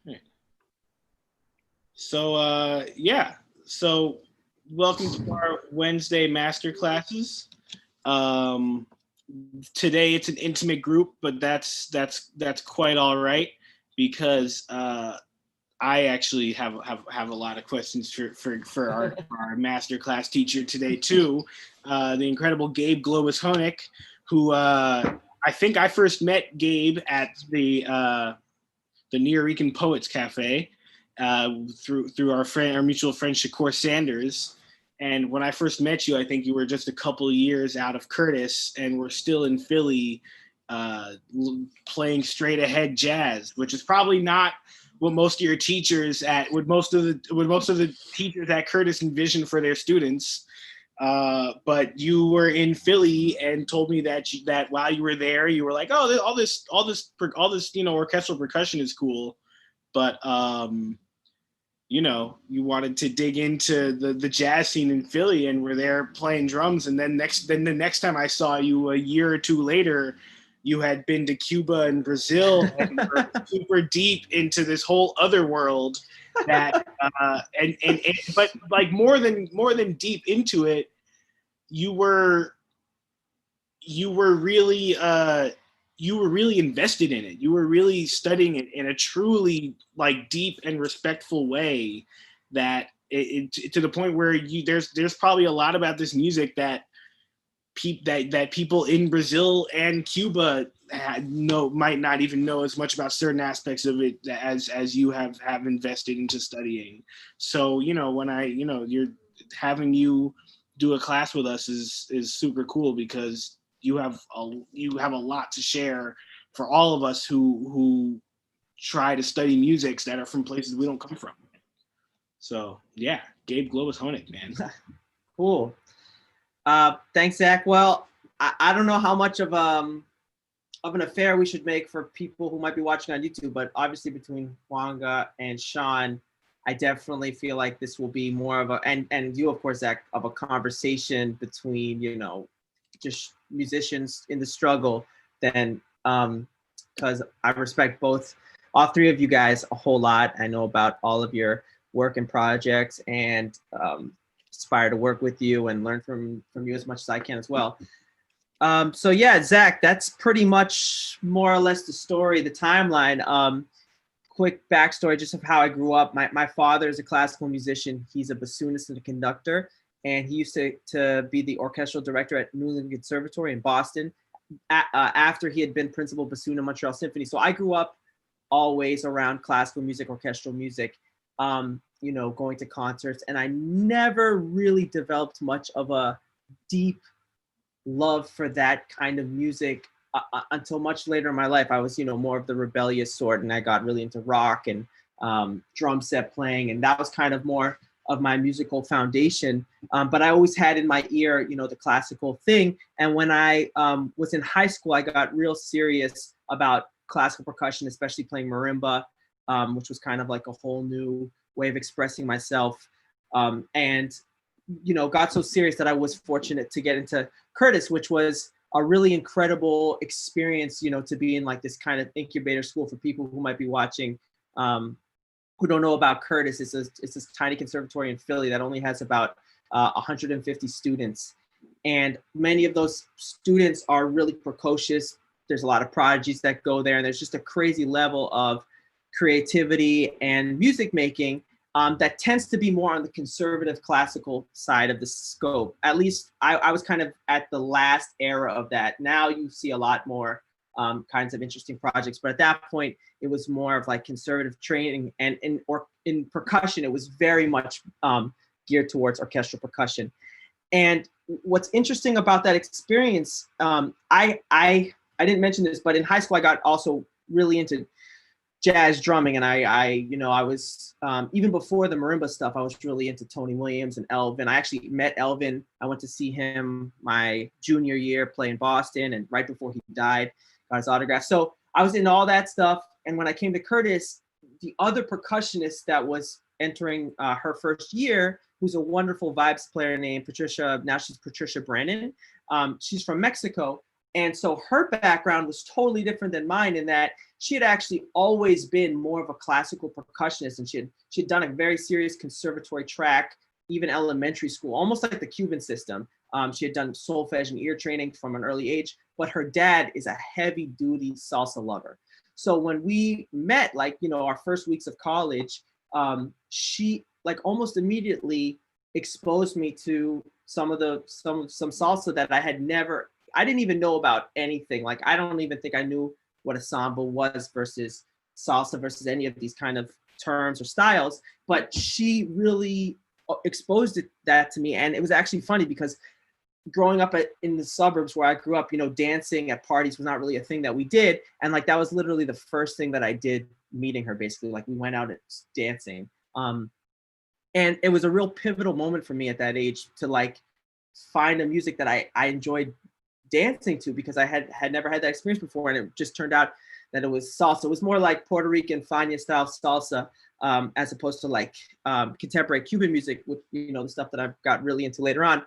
Right. So yeah, so welcome to our Wednesday master classes. Um, Today it's an intimate group, but that's quite all right because I actually have a lot of questions for our master class teacher today too, the incredible Gabe Globus-Hoenich, who I think I first met Gabe at the Nuyorican Poets Cafe through our mutual friend Shakur Sanders. And when I first met you, I think you were just a couple of years out of Curtis, and we're still in Philly playing straight ahead jazz, which is probably not what most of your teachers what most of the teachers at Curtis envision for their students. But you were in Philly and told me that while you were there, you were like, oh, all this orchestral percussion is cool, but you wanted to dig into the jazz scene in Philly, and were there playing drums. And then the next time I saw you a year or two later, you had been to Cuba and Brazil and were super deep into this whole other world that but like more than deep into it, you were really invested in it. You were really studying it in a truly like deep and respectful way that to the point where there's probably a lot about this music that people in Brazil and Cuba might not even know as much about certain aspects of it as you have invested into studying. So when you're having you do a class with us is super cool, because you have a lot to share for all of us who try to study musics that are from places we don't come from. So yeah, Gabe Globus-Hoenich, man. Cool. Thanks, Zach. Well, I don't know how much of an affair we should make for people who might be watching on YouTube, but obviously between Wanga and Sean, I definitely feel like this will be more of and you, of course, Zach, of a conversation between, just musicians in the struggle than, because I respect all three of you guys a whole lot. I know about all of your work and projects, and aspire to work with you and learn from you as much as I can as well. So yeah, Zach, that's pretty much more or less the story, the timeline. Quick backstory just of how I grew up. My father is a classical musician. He's a bassoonist and a conductor, and he used to be the orchestral director at New England Conservatory in Boston after he had been principal bassoon in Montreal Symphony. So I grew up always around classical music, orchestral music, going to concerts, and I never really developed much of a deep love for that kind of music until much later in my life. I was, more of the rebellious sort, and I got really into rock and drum set playing, and that was kind of more of my musical foundation. But I always had in my ear, the classical thing. And when I was in high school, I got real serious about classical percussion, especially playing marimba, which was kind of like a whole new way of expressing myself. And got so serious that I was fortunate to get into Curtis, which was a really incredible experience, to be in like this kind of incubator school. For people who might be watching, who don't know about Curtis, it's this tiny conservatory in Philly that only has about 150 students. And many of those students are really precocious. There's a lot of prodigies that go there, and there's just a crazy level of creativity and music making that tends to be more on the conservative classical side of the scope. At least I was kind of at the last era of that. Now you see a lot more kinds of interesting projects, but at that point it was more of like conservative training, and in percussion it was very much geared towards orchestral percussion. And what's interesting about that experience, I didn't mention this, but in high school I got also really into jazz drumming, and I was even before the marimba stuff, I was really into Tony Williams and Elvin. I actually met Elvin. I went to see him my junior year, play in Boston, and right before he died, got his autograph. So I was into all that stuff. And when I came to Curtis, the other percussionist that was entering her first year, who's a wonderful vibes player named Patricia, now she's Patricia Brennan. She's from Mexico. And so her background was totally different than mine, in that she had actually always been more of a classical percussionist, and she had done a very serious conservatory track, even elementary school, almost like the Cuban system. She had done solfege and ear training from an early age, but her dad is a heavy duty salsa lover. So when we met, like, you know, our first weeks of college, she like almost immediately exposed me to some salsa that I didn't even know about anything. Like, I don't even think I knew what a samba was versus salsa versus any of these kind of terms or styles, but she really exposed that to me. And it was actually funny because growing up in the suburbs where I grew up, you know, dancing at parties was not really a thing that we did. And like, that was literally the first thing that I did meeting her, basically. Like, we went out and dancing. And it was a real pivotal moment for me at that age to like find a music that I enjoyed dancing to, because I had never had that experience before. And it just turned out that it was salsa. It was more like Puerto Rican Fania style salsa, as opposed to like contemporary Cuban music, with, you know, the stuff that I've got really into later on.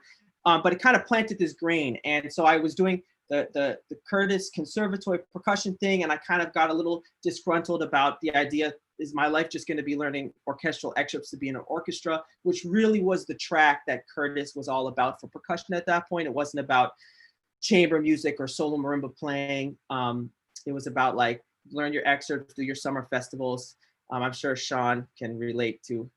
But it kind of planted this grain. And so I was doing the Curtis conservatory percussion thing, and I kind of got a little disgruntled about the idea, is my life just going to be learning orchestral excerpts to be in an orchestra, which really was the track that Curtis was all about for percussion at that point. It wasn't about chamber music or solo marimba playing. It was about like, learn your excerpts, do your summer festivals. I'm sure Sean can relate to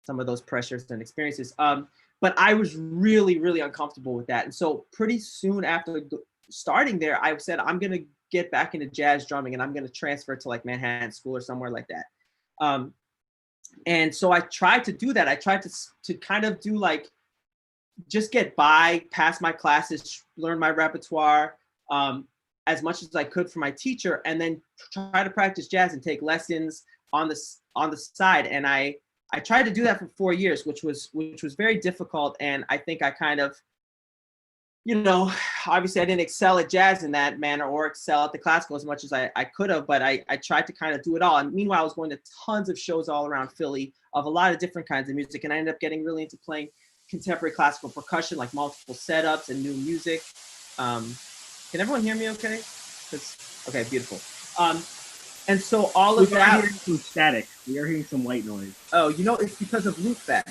some of those pressures and experiences. But I was really, really uncomfortable with that. And so pretty soon after starting there, I said, I'm going to get back into jazz drumming, and I'm going to transfer to like Manhattan School or somewhere like that. And so I tried to do that. I tried to kind of do like, just get by, pass my classes, learn my repertoire as much as I could from my teacher, and then try to practice jazz and take lessons on the side. And I tried to do that for 4 years, which was very difficult. And I think I kind of, you know, obviously I didn't excel at jazz in that manner or excel at the classical as much as I could have, but I tried to kind of do it all. And meanwhile, I was going to tons of shows all around Philly of a lot of different kinds of music. And I ended up getting really into playing contemporary classical percussion, like multiple setups and new music. Can everyone hear me okay? Okay, beautiful. And so all of that. We are hearing some static. We are hearing some white noise. Oh, you know, it's because of loopback.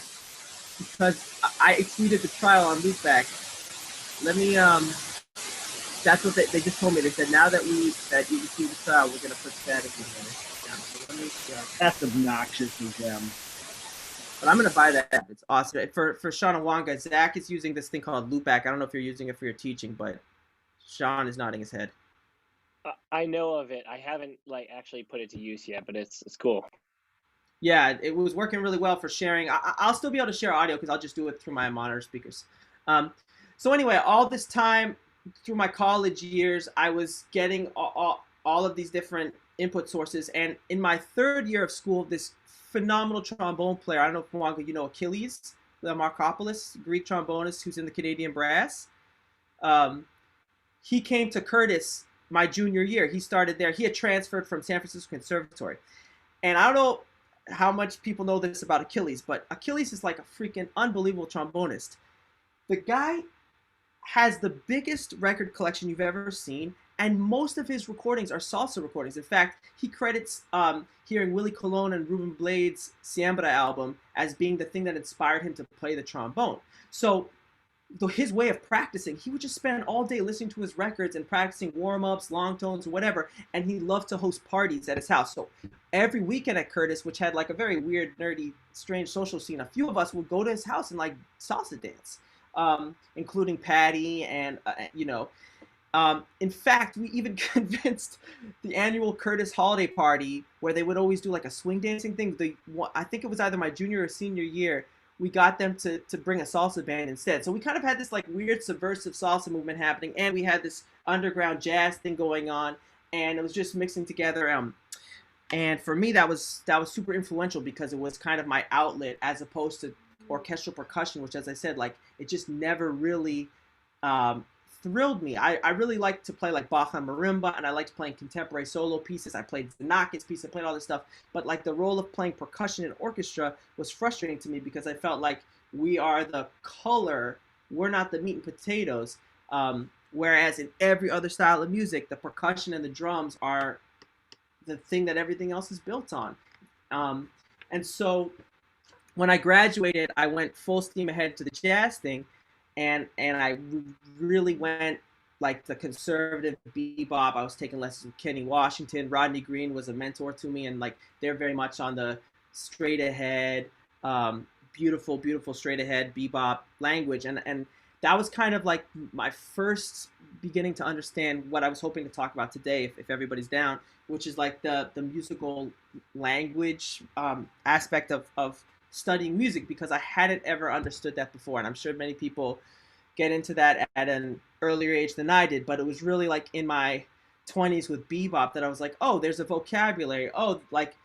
Because I exceeded the trial on loopback. Let me, that's what they just told me. They said, now that you exceed the trial, we're going to put static in there. So let me, that's obnoxious of them. But I'm going to buy that. It's awesome. For Sean and Wanga, Zach is using this thing called loopback. I don't know if you're using it for your teaching, but Sean is nodding his head. I know of it. I haven't like actually put it to use yet, but it's cool. Yeah, it was working really well for sharing. I'll still be able to share audio because I'll just do it through my monitor speakers. So anyway, all this time through my college years, I was getting all of these different input sources. And in my third year of school, this phenomenal trombone player, I don't know if Wanga, you know Achilles Liarmakopolous, Greek trombonist who's in the Canadian brass. He came to Curtis my junior year. He started there. He had transferred from San Francisco Conservatory. And I don't know how much people know this about Achilles, but Achilles is like a freaking unbelievable trombonist. The guy has the biggest record collection you've ever seen, and most of his recordings are salsa recordings. In fact, he credits hearing Willie Colon and Ruben Blades' Siembra album as being the thing that inspired him to play the trombone. So his way of practicing, he would just spend all day listening to his records and practicing warm-ups, long tones, or whatever, and he loved to host parties at his house. So every weekend at Curtis, which had like a very weird, nerdy, strange social scene, a few of us would go to his house and like salsa dance, including Patty and, you know. In fact, we even convinced the annual Curtis holiday party, where they would always do like a swing dancing thing. I think it was either my junior or senior year, we got them to bring a salsa band instead. So we kind of had this like weird subversive salsa movement happening, and we had this underground jazz thing going on, and it was just mixing together. And for me, that was super influential because it was kind of my outlet as opposed to orchestral percussion, which, as I said, like it just never really thrilled me. I really liked to play like Bach and marimba, and I liked playing contemporary solo pieces. I played Zanakis piece, I played all this stuff, but like the role of playing percussion in orchestra was frustrating to me because I felt like we are the color, we're not the meat and potatoes. Whereas in every other style of music, the percussion and the drums are the thing that everything else is built on. And so when I graduated, I went full steam ahead to the jazz thing, and I really went like the conservative bebop. I was taking lessons with Kenny Washington. Rodney Green was a mentor to me, and like they're very much on the straight ahead, beautiful, beautiful straight ahead bebop language, and that was kind of like my first beginning to understand what I was hoping to talk about today, if everybody's down, which is like the musical language aspect of studying music, because I hadn't ever understood that before. And I'm sure many people get into that at an earlier age than I did, but it was really like in my 20s with bebop that I was like, oh, there's a vocabulary. Oh, like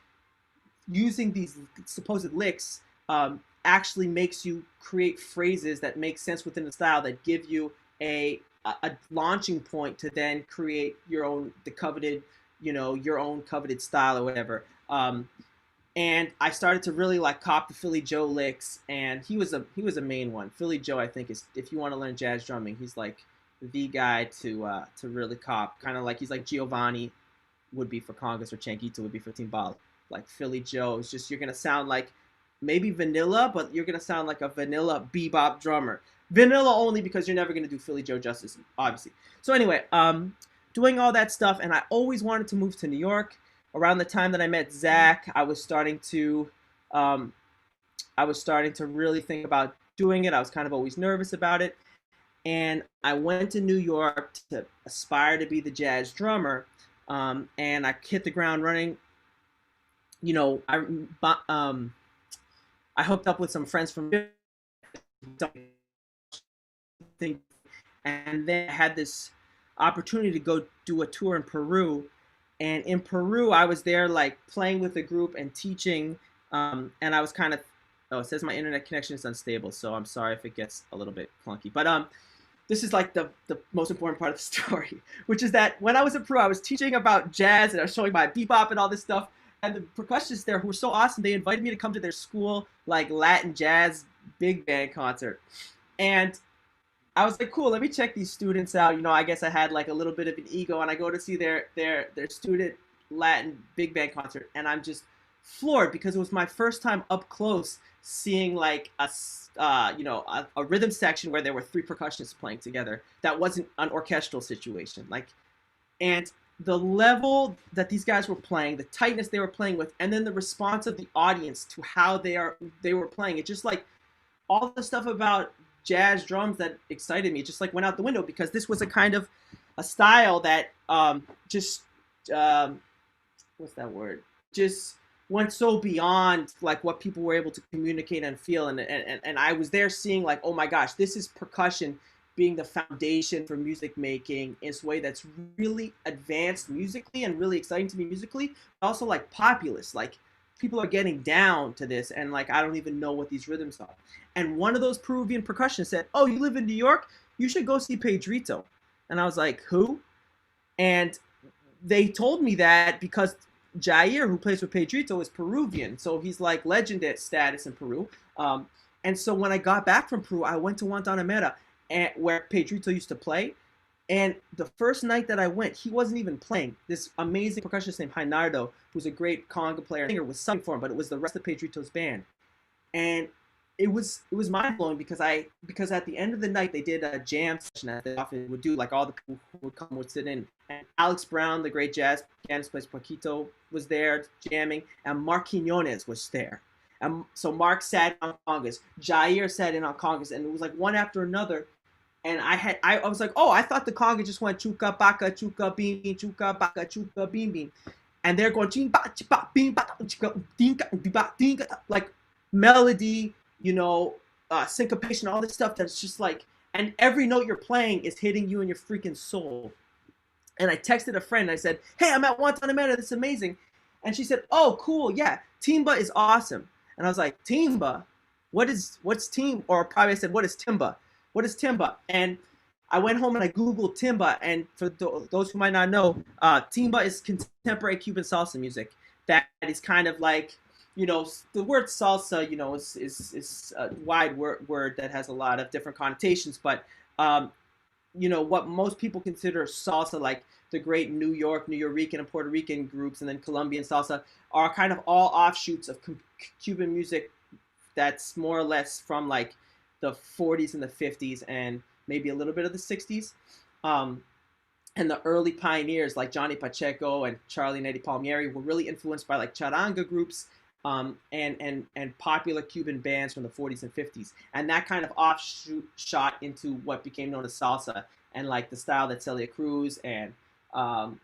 using these supposed licks actually makes you create phrases that make sense within the style, that give you a launching point to then create your own, the coveted, your own coveted style or whatever. And I started to really like cop the Philly Joe licks, and he was a main one. Philly Joe, I think, is, if you want to learn jazz drumming, he's like the guy to really cop. Kind of like he's like Giovanni would be for congas, or Changuito would be for timbal. Like Philly Joe is just, you're gonna sound like maybe vanilla, but you're gonna sound like a vanilla bebop drummer. Vanilla only because you're never gonna do Philly Joe justice, obviously. So anyway, doing all that stuff, and I always wanted to move to New York. Around the time that I met Zach, I was starting to really think about doing it. I was kind of always nervous about it, and I went to New York to aspire to be the jazz drummer, and I hit the ground running. I hooked up with some friends from, and then I had this opportunity to go do a tour in Peru. And in Peru, I was there like playing with a group and teaching, and I was kind of, oh, it says my internet connection is unstable, so I'm sorry if it gets a little bit clunky. But this is like the most important part of the story, which is that when I was in Peru, I was teaching about jazz, and I was showing my bebop and all this stuff. And the percussionists there, who were so awesome, they invited me to come to their school like Latin jazz big band concert. And I was like, cool, let me check these students out. I guess I had like a little bit of an ego, and I go to see their student Latin big band concert, and I'm just floored because it was my first time up close seeing like a rhythm section where there were three percussionists playing together. That wasn't an orchestral situation. And the level that these guys were playing, the tightness they were playing with, and then the response of the audience to how they were playing, it just like all the stuff about jazz drums that excited me just like went out the window, because this was a kind of a style that just went so beyond like what people were able to communicate and feel, and I was there seeing like, oh my gosh, this is percussion being the foundation for music making in a way that's really advanced musically and really exciting to me musically, but also like populist. Like people are getting down to this, and like I don't even know what these rhythms are. And one of those Peruvian percussionists said, oh, you live in New York? You should go see Pedrito. And I was like, who? And they told me that because Jair, who plays with Pedrito, is Peruvian. So he's like legend status in Peru. And so when I got back from Peru, I went to Guantanamera, where Pedrito used to play. And the first night that I went, he wasn't even playing. This amazing percussionist named Reinardo, who's a great conga player, singer, was subbing for him, but it was the rest of Pedrito's band. And it was mind-blowing because at the end of the night, they did a jam session that they often would do, like all the people who would come would sit in. And Alex Brown, the great jazz pianist, plays Paquito, was there jamming, and Marc Quiñones was there. And so Mark sat on congas, Jair sat in on congas, and it was like one after another. And I was like, oh, I thought the conga just went chuka baka chuka beam beam chuka baka chuka beam beam, and they're going ching ba chipa beam ba chika dinka diba dinka, like melody, syncopation, all this stuff that's just like, and every note you're playing is hitting you in your freaking soul. And I texted a friend, and I said, hey, I'm at Guantanamera, this is amazing. And she said, oh, cool, yeah, timba is awesome. And I was like, timba? What's tim? Or probably I said, what is timba? What is timba? And I went home and I Googled timba, and for those who might not know, timba is contemporary Cuban salsa music that is kind of like, the word salsa, is a wide word that has a lot of different connotations, but you know, what most people consider salsa, like the great New York, and Puerto Rican groups, and then Colombian salsa, are kind of all offshoots of Cuban music that's more or less from like the 40s and the 50s and maybe a little bit of the 60s. And the early pioneers like Johnny Pacheco and Charlie and Eddie Palmieri were really influenced by like charanga groups and popular Cuban bands from the 40s and 50s. And that kind of offshoot shot into what became known as salsa, and like the style that Celia Cruz and El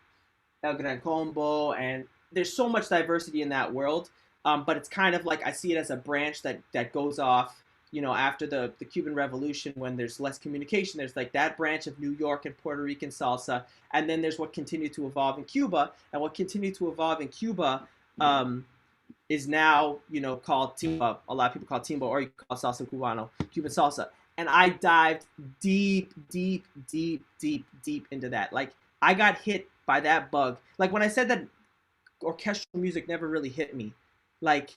Gran Combo, and there's so much diversity in that world. But it's kind of like I see it as a branch that goes off, you know, after the Cuban Revolution, when there's less communication. There's like that branch of New York and Puerto Rican salsa, and then there's what continued to evolve in Cuba. And what continued to evolve in Cuba is now, you know, called timba. A lot of people call it timba, or you call salsa cubano, Cuban salsa. And I dived deep into that. Like, I got hit by that bug. Like, when I said that orchestral music never really hit me, like,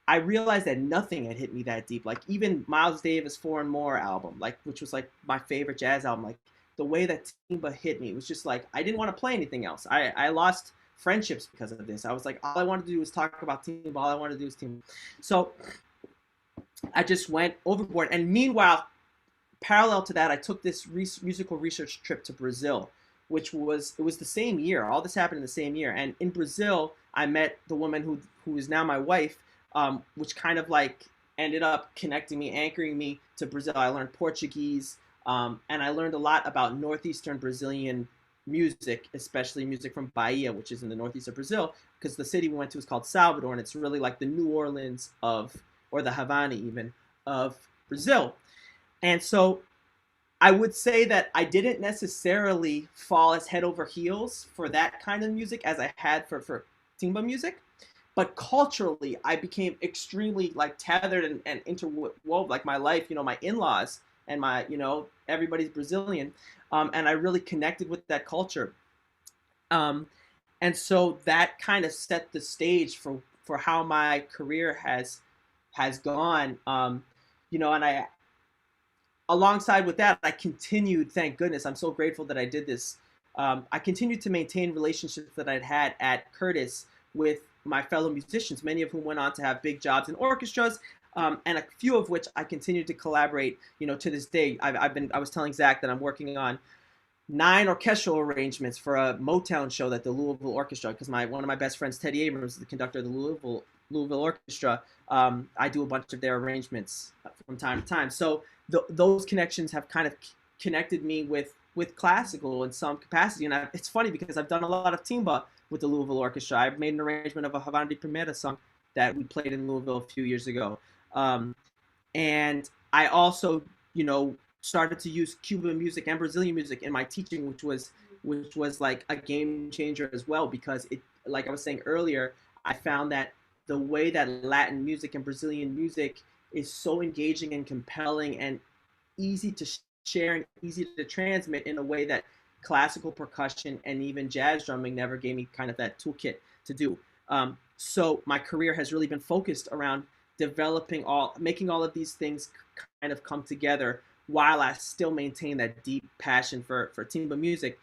I realized that nothing had hit me that deep. Like, even Miles Davis' Four and More album, like, which was like my favorite jazz album, like the way that timba hit me, it was just like, I didn't want to play anything else. I lost friendships because of this. I was like, all I wanted to do was talk about timba. All I wanted to do was timba. So I just went overboard. And meanwhile, parallel to that, I took this musical research trip to Brazil, which was, it was the same year. All this happened in the same year. And in Brazil, I met the woman who is now my wife, which kind of like ended up connecting me, anchoring me to Brazil. I learned Portuguese, and I learned a lot about northeastern Brazilian music, especially music from Bahia, which is in the northeast of Brazil, because the city we went to is called Salvador, and it's really like the New Orleans of, or the Havana even, of Brazil. And so I would say that I didn't necessarily fall as head over heels for that kind of music as I had for timba music, but culturally I became extremely like tethered and interwove, like my life, you know, my in-laws and my, you know, everybody's Brazilian, and I really connected with that culture, and so that kind of set the stage for how my career has gone, you know. And alongside with that, I continued, thank goodness, I'm so grateful that I did this. I continued to maintain relationships that I'd had at Curtis with my fellow musicians, many of whom went on to have big jobs in orchestras, and a few of which I continue to collaborate, you know, to this day. I was telling Zach that I'm working on 9 orchestral arrangements for a Motown show that the Louisville Orchestra, because one of my best friends, Teddy Abrams, is the conductor of the Louisville Orchestra. I do a bunch of their arrangements from time to time. So those connections have kind of connected me with classical in some capacity. And it's funny because I've done a lot of timba with the Louisville Orchestra. I've made an arrangement of a Havana de Primera song that we played in Louisville a few years ago. And I also, you know, started to use Cuban music and Brazilian music in my teaching, which was like a game changer as well, because it, like I was saying earlier, I found that the way that Latin music and Brazilian music is so engaging and compelling and easy to share and easy to transmit in a way that classical percussion and even jazz drumming never gave me kind of that toolkit to do. So my career has really been focused around making all of these things kind of come together while I still maintain that deep passion for timba music.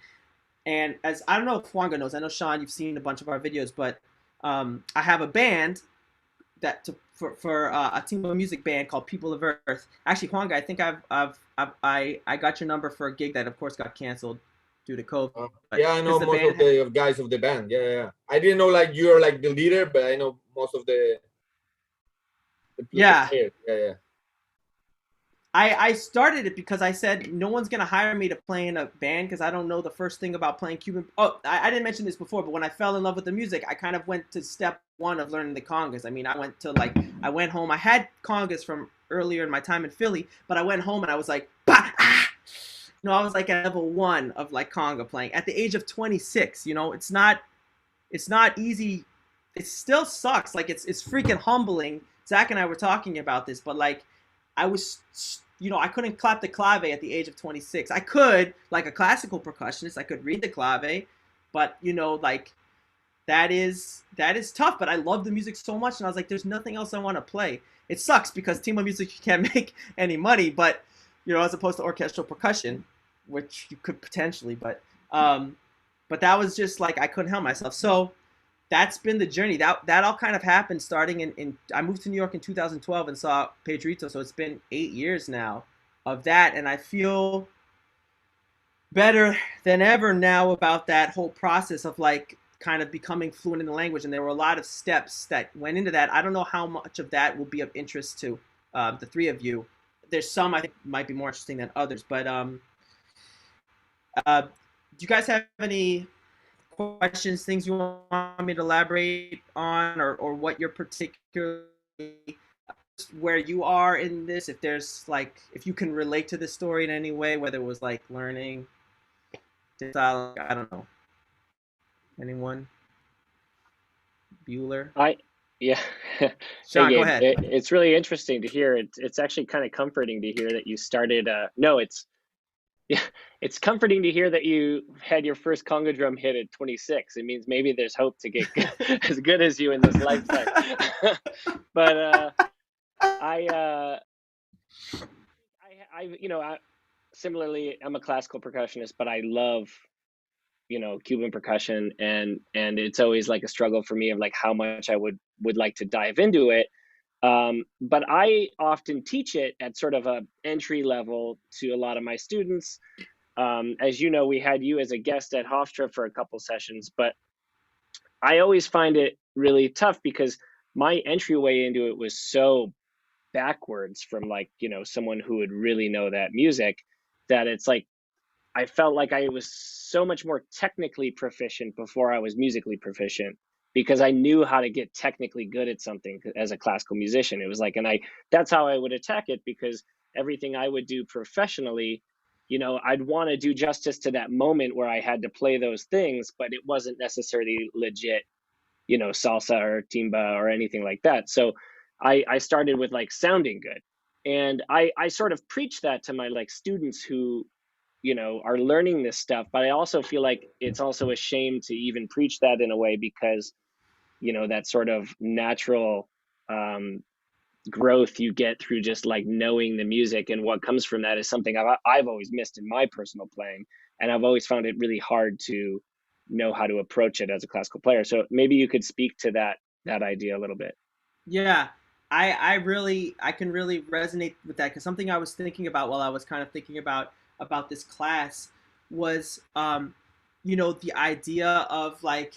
And as I don't know if Juanga knows, I know Sean, you've seen a bunch of our videos, but I have a band for a timba music band called People of Earth. Actually, Juanga, I think I got your number for a gig that of course got canceled due to COVID. Yeah, I know most of the guys of the band. Yeah. I didn't know like you're like the leader, but I know most of the yeah. Players. Yeah. I started it because I said no one's gonna hire me to play in a band because I don't know the first thing about playing Cuban. Oh, I didn't mention this before, but when I fell in love with the music, I kind of went to step one of learning the congas. I mean, I went home. I had congas from earlier in my time in Philly, but I went home and I was like, bah, ah! You know, I was like at level 1 of like conga playing at the age of 26. You know, it's not easy. It still sucks. Like it's freaking humbling. Zach and I were talking about this, but like I was, you know, I couldn't clap the clave at the age of 26. I could, like a classical percussionist, I could read the clave, but you know, like that is tough. But I love the music so much, and I was like, there's nothing else I want to play. It sucks because timba music you can't make any money, but you know, as opposed to orchestral percussion, which you could potentially, but that was just like I couldn't help myself. So that's been the journey. That all kind of happened starting in I moved to New York in 2012 and saw Pedrito. So it's been 8 years now of that, and I feel better than ever now about that whole process of like kind of becoming fluent in the language. And there were a lot of steps that went into that. I don't know how much of that will be of interest to the three of you. There's some I think might be more interesting than others, but do you guys have any questions, things you want me to elaborate on, or what you're particularly, where you are in this, if there's like, if you can relate to this story in any way, whether it was like learning style, I don't know. Anyone? Bueller? Yeah. Sean, hey, Gabe, go ahead. It's really interesting to hear. It's actually kind of comforting to hear that you started. It's comforting to hear that you had your first conga drum hit at 26. It means maybe there's hope to get as good as you in this lifetime. But similarly, I'm a classical percussionist, but I love, Cuban percussion, and it's always like a struggle for me of like how much I would like to dive into it. But I often teach it at sort of a entry level to a lot of my students. As you know, we had you as a guest at Hofstra for a couple sessions, but I always find it really tough because my entryway into it was so backwards from like, someone who would really know that music, that it's like, I felt like I was so much more technically proficient before I was musically proficient, because I knew how to get technically good at something as a classical musician. It was like, that's how I would attack it, because everything I would do professionally, I'd want to do justice to that moment where I had to play those things, but it wasn't necessarily legit, salsa or timba or anything like that. So I started with like sounding good. And I sort of preach that to my like students who, are learning this stuff, but I also feel like it's also a shame to even preach that in a way, because that sort of natural growth you get through just like knowing the music, and what comes from that is something I've always missed in my personal playing, and I've always found it really hard to know how to approach it as a classical player. So maybe you could speak to that idea a little bit. Yeah, I can really resonate with that, because something I was thinking about while I was kind of thinking about this class was the idea of like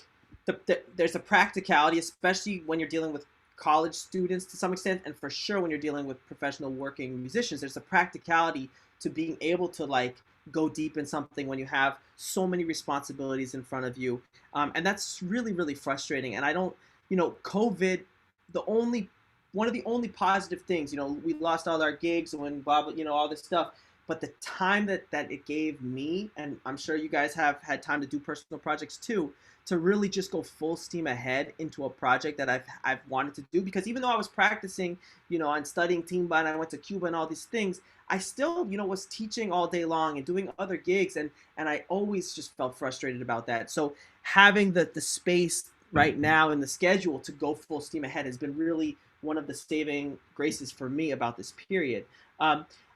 there's a practicality, especially when you're dealing with college students to some extent, and for sure when you're dealing with professional working musicians, there's a practicality to being able to like go deep in something when you have so many responsibilities in front of you, and that's really, really frustrating. And I don't, COVID, one of the only positive things, we lost all our gigs when Bob, all this stuff, but the time that it gave me, and I'm sure you guys have had time to do personal projects too, to really just go full steam ahead into a project that I've wanted to do. Because even though I was practicing, and studying timba, and I went to Cuba and all these things, I still, was teaching all day long and doing other gigs, and I always just felt frustrated about that. So having the space right now in the schedule to go full steam ahead has been really one of the saving graces for me about this period.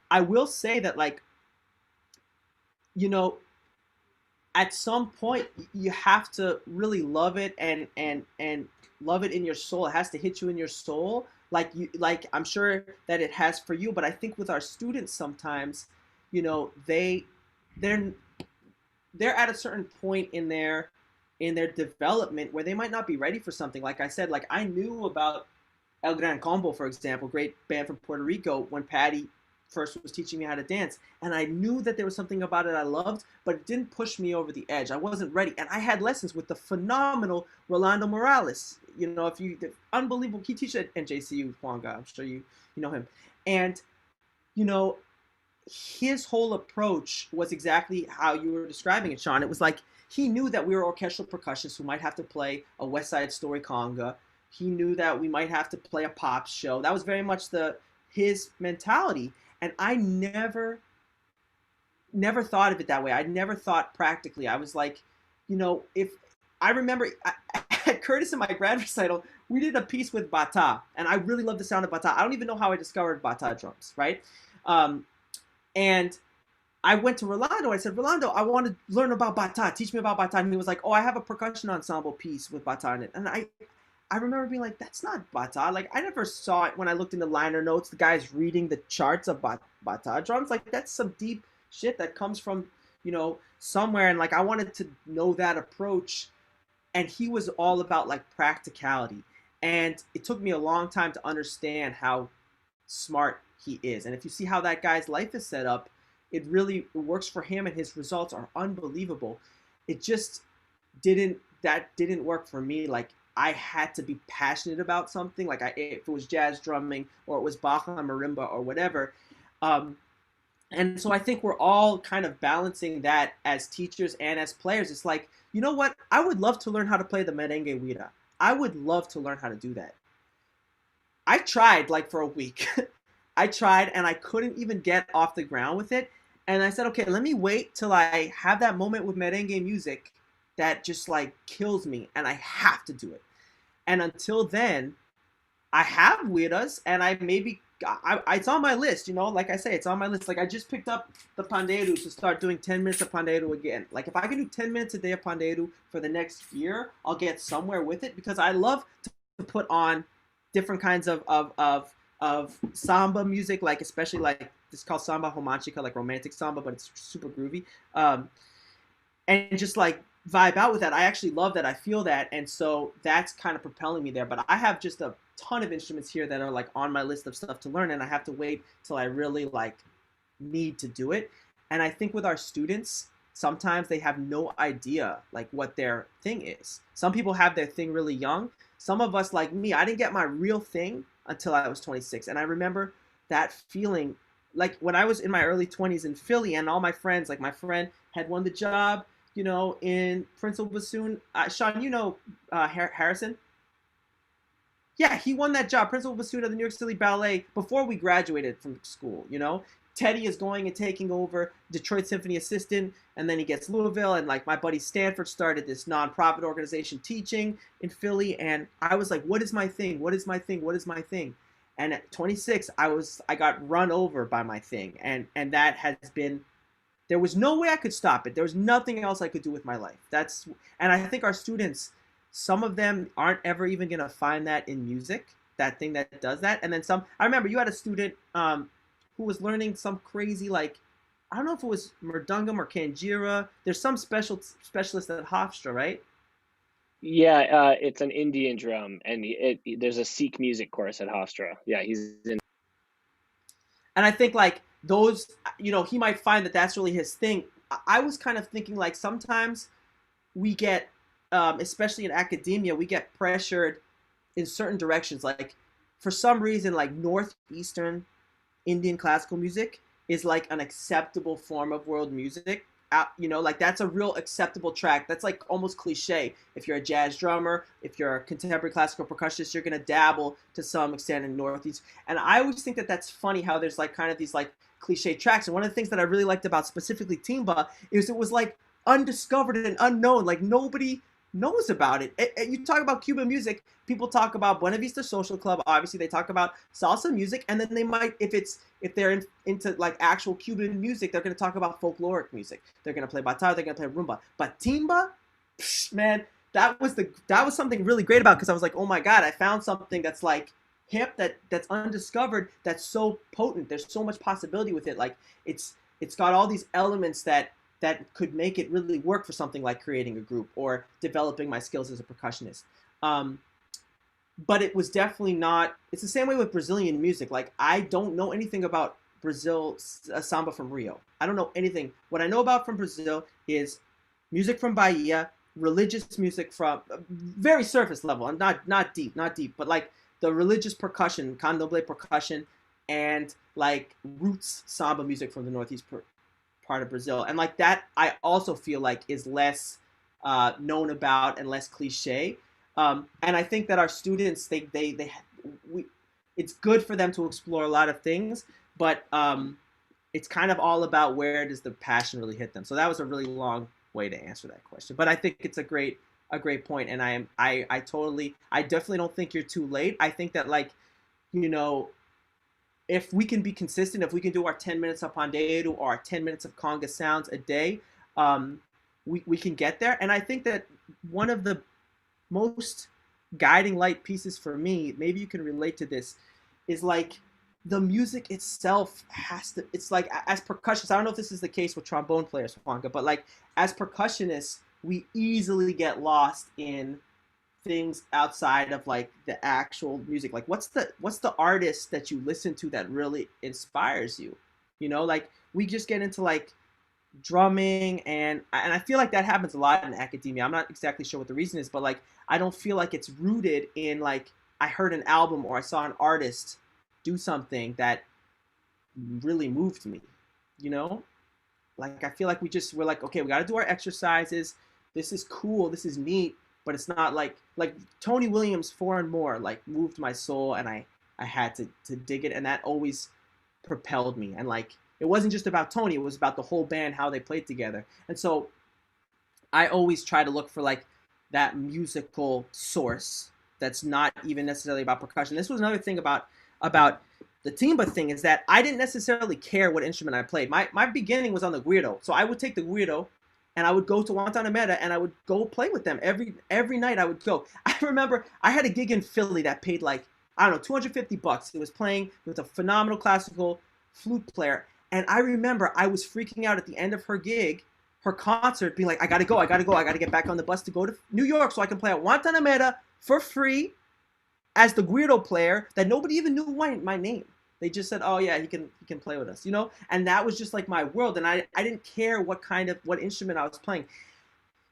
I will say that, like, at some point you have to really love it and love it in your soul. It has to hit you in your soul, like I'm sure that it has for you. But I think with our students sometimes, they're at a certain point in their development where they might not be ready for something. Like I said, like I knew about El Gran Combo, for example, great band from Puerto Rico, when Patty first was teaching me how to dance, and I knew that there was something about it I loved, but it didn't push me over the edge. I wasn't ready, and I had lessons with the phenomenal Rolando Morales. The unbelievable, he teaches at NJCU Huanga. I'm sure you know him, and his whole approach was exactly how you were describing it, Sean. It was like he knew that we were orchestral percussionists who might have to play a West Side Story conga. He knew that we might have to play a pop show. That was very much his mentality. And I never thought of it that way. I never thought practically. I was like, if I remember at Curtis in my grad recital, we did a piece with bata, and I really love the sound of bata. I don't even know how I discovered bata drums, right? And I went to Rolando. I said, Rolando, I want to learn about bata. Teach me about bata. And he was like, oh, I have a percussion ensemble piece with bata in it. And I remember being like, that's not bata. Like, I never saw it when I looked in the liner notes. The guy's reading the charts of bata drums. Like, that's some deep shit that comes from, you know, somewhere. And like, I wanted to know that approach. And he was all about like practicality. And it took me a long time to understand how smart he is. And if you see how that guy's life is set up, it really works for him, and his results are unbelievable. It just didn't work for me. Like, I had to be passionate about something. Like, if it was jazz drumming or it was Bach and marimba or whatever. And so I think we're all kind of balancing that as teachers and as players. It's like, you know what? I would love to learn how to play the merengue huira. I would love to learn how to do that. I tried like for a week. I tried and I couldn't even get off the ground with it. And I said, okay, let me wait till I have that moment with merengue music that just like kills me and I have to do it. And until then, I have huiras and it's on my list, you know, like I say, it's on my list. Like I just picked up the pandeiro to start doing 10 minutes of pandeiro again. Like if I can do 10 minutes a day of pandeiro for the next year, I'll get somewhere with it because I love to put on different kinds of samba music, like especially like it's called samba romantica, like romantic samba, but it's super groovy. And just like vibe out with that. I actually love that. I feel that. And so that's kind of propelling me there. But I have just a ton of instruments here that are like on my list of stuff to learn. And I have to wait till I really like need to do it. And I think with our students, sometimes they have no idea like what their thing is. Some people have their thing really young. Some of us like me, I didn't get my real thing until I was 26. And I remember that feeling like when I was in my early 20s in Philly and all my friends, like my friend had won the job, you know, in Prince of Bassoon. Sean, you know Harrison? Yeah, he won that job, Principal Bassoon of the New York City Ballet, before we graduated from school, you know? Teddy is going and taking over Detroit Symphony assistant, and then he gets Louisville, and like my buddy Stanford started this nonprofit organization teaching in Philly, and I was like, what is my thing? What is my thing? What is my thing? And at 26, I got run over by my thing, and that has been, there was no way I could stop it. There was nothing else I could do with my life. And I think our students, some of them aren't ever even gonna find that in music, that thing that does that. And then some, I remember you had a student who was learning some crazy, like, I don't know if it was Murdungum or Kanjira. There's some specialist at Hofstra, right? Yeah, it's an Indian drum, and there's a Sikh music course at Hofstra. Yeah, he's in. And I think like those, you know, he might find that that's really his thing. I was kind of thinking like sometimes we get, especially in academia, we get pressured in certain directions. Like for some reason, like Northeastern Indian classical music is like an acceptable form of world music. You know, like that's a real acceptable track. That's like almost cliche. If you're a jazz drummer, if you're a contemporary classical percussionist, you're gonna dabble to some extent in Northeast. And I always think that that's funny how there's like kind of these like cliche tracks. And one of the things that I really liked about specifically Timba is it was like undiscovered and unknown. Like nobody knows about it. You talk about Cuban music, people talk about Buena Vista Social Club. Obviously, they talk about salsa music, and then they might, if they're into like actual Cuban music, they're going to talk about folkloric music. They're going to play bata, they're going to play rumba. But timba, man, that was something really great about, because I was like, oh my god, I found something that's like hip, that's undiscovered, that's so potent. There's so much possibility with it. Like it's got all these elements that could make it really work for something like creating a group or developing my skills as a percussionist. But it was definitely not, it's the same way with Brazilian music. Like I don't know anything about Brazil samba from Rio. I don't know anything. What I know about from Brazil is music from Bahia, religious music from very surface level, and not deep, but like the religious percussion, candomblé percussion, and like roots samba music from the Northeast part of Brazil. And like that, I also feel like is less known about and less cliche. And I think that our students, it's good for them to explore a lot of things, but it's kind of all about where does the passion really hit them. So that was a really long way to answer that question, but I think it's a great point. And I definitely don't think you're too late. I think that, like, you know, if we can be consistent, if we can do our 10 minutes of pandeiro or our 10 minutes of conga sounds a day, we can get there. And I think that one of the most guiding light pieces for me, maybe you can relate to this, is like the music itself has to, it's like as percussionists, I don't know if this is the case with trombone players, Juanca, but like as percussionists, we easily get lost in things outside of like the actual music. Like what's the artist that you listen to that really inspires you? You know, like we just get into like drumming, and I feel like that happens a lot in academia. I'm not exactly sure what the reason is, but like I don't feel like it's rooted in like I heard an album or I saw an artist do something that really moved me, you know? Like I feel like we're like, okay, we got to do our exercises. This is cool, this is neat, but it's not like Tony Williams' 4 and More like moved my soul, and I had to dig it, and that always propelled me. And like it wasn't just about Tony, it was about the whole band, how they played together. And so I always try to look for like that musical source that's not even necessarily about percussion. This was another thing about the timba thing, is that I didn't necessarily care what instrument I played. My beginning was on the guiro. So I would take the guiro and I would go to Guantanamera and I would go play with them. Every night I would go. I remember I had a gig in Philly that paid like, I don't know, $250. It was playing with a phenomenal classical flute player. And I remember I was freaking out at the end of her gig, her concert, being like, I gotta go. I gotta get back on the bus to go to New York so I can play at Guantanamera for free as the guiro player that nobody even knew my name. They just said, oh yeah, he can play with us, you know? And that was just like my world. And I didn't care what instrument I was playing.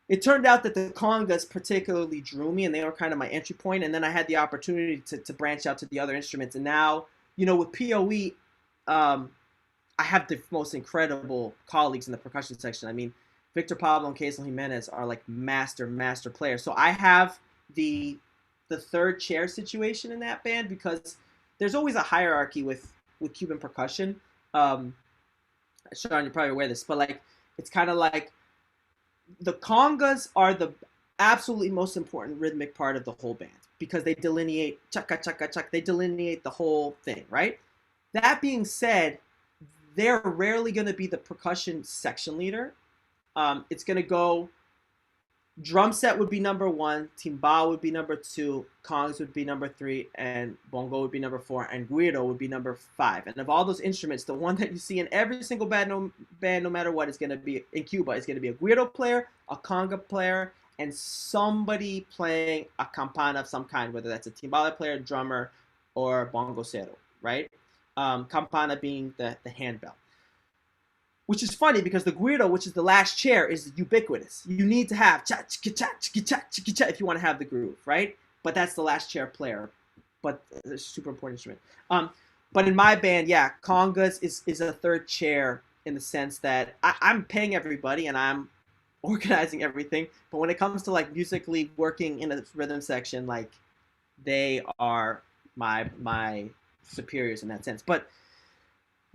It turned out that the congas particularly drew me, and they were kind of my entry point. And then I had the opportunity to branch out to the other instruments. And now, you know, with POE, I have the most incredible colleagues in the percussion section. I mean, Victor Pablo and Queso Jimenez are like master players. So I have the third chair situation in that band, because there's always a hierarchy with Cuban percussion. Sean, you're probably aware of this, but like it's kind of like the congas are the absolutely most important rhythmic part of the whole band, because they delineate chaka chaka chaka, they delineate the whole thing, right? That being said, they're rarely going to be the percussion section leader. It's going to go, drum set would be number 1, timbal would be number 2, congas would be number 3, and bongo would be number 4, and guiro would be number 5. And of all those instruments, the one that you see in every single band, no matter what, is going to be in Cuba, is going to be a guiro player, a conga player, and somebody playing a campana of some kind, whether that's a timbale player, drummer, or bongocero, right? Campana being the handbell. Which is funny because the guiro, which is the last chair, is ubiquitous. You need to have cha cha cha cha cha cha cha if you want to have the groove, right? But that's the last chair player. But it's a super important instrument. But in my band, yeah, congas is a third chair in the sense that I'm paying everybody and I'm organizing everything. But when it comes to like musically working in a rhythm section, like they are my superiors in that sense. But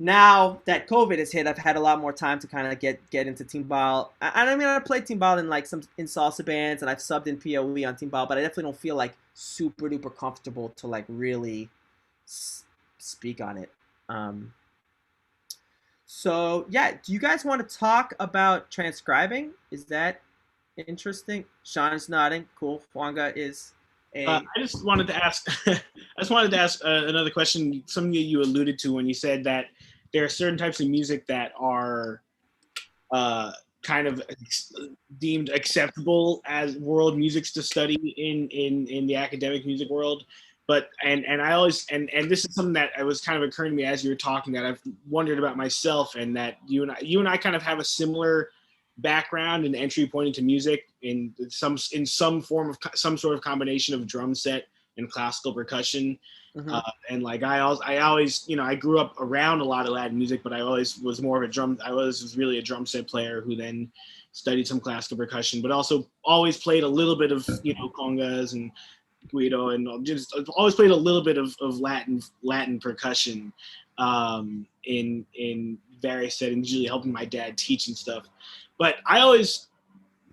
now that COVID has hit, I've had a lot more time to kind of get into timbal. I mean, I played timbal in like in salsa bands, and I've subbed in POE on timbal, but I definitely don't feel like super duper comfortable to like really speak on it. So yeah, do you guys want to talk about transcribing? Is that interesting? Sean is nodding. Cool. Juanga is. I just wanted to ask. Another question. Something that you alluded to when you said that there are certain types of music that are kind of deemed acceptable as world musics to study in the academic music world. But and I always and this is something that was kind of occurring to me as you were talking, that I've wondered about myself, and that you and I kind of have a similar background and entry point into music in some form of some sort of combination of drum set and classical percussion. Mm-hmm. And like I always, you know, I grew up around a lot of Latin music, but I always was more of I was really a drum set player who then studied some classical percussion, but also always played a little bit of, you know, congas and guido, and just always played a little bit of Latin percussion in various settings, usually helping my dad teach and stuff. But I always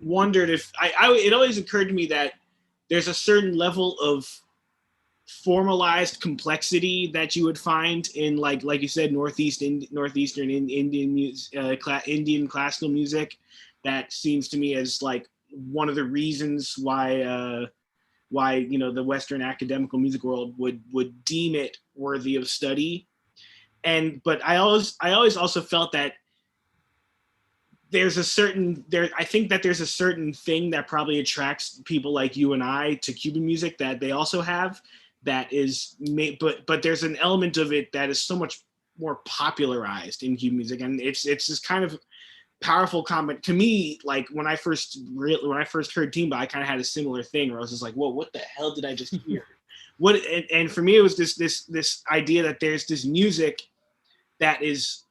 wondered if it always occurred to me that there's a certain level of formalized complexity that you would find in like you said, northeastern Indian classical music. That seems to me as like one of the reasons why the Western academical music world would deem it worthy of study. But I always also felt that I think that there's a certain thing that probably attracts people like you and I to Cuban music that they also have, that is but there's an element of it that is so much more popularized in Cuban music, and it's this kind of powerful comment to me. Like when I first heard Timba, I kind of had a similar thing where I was just like, whoa, what the hell did I just hear? And for me it was this idea that there's this music that is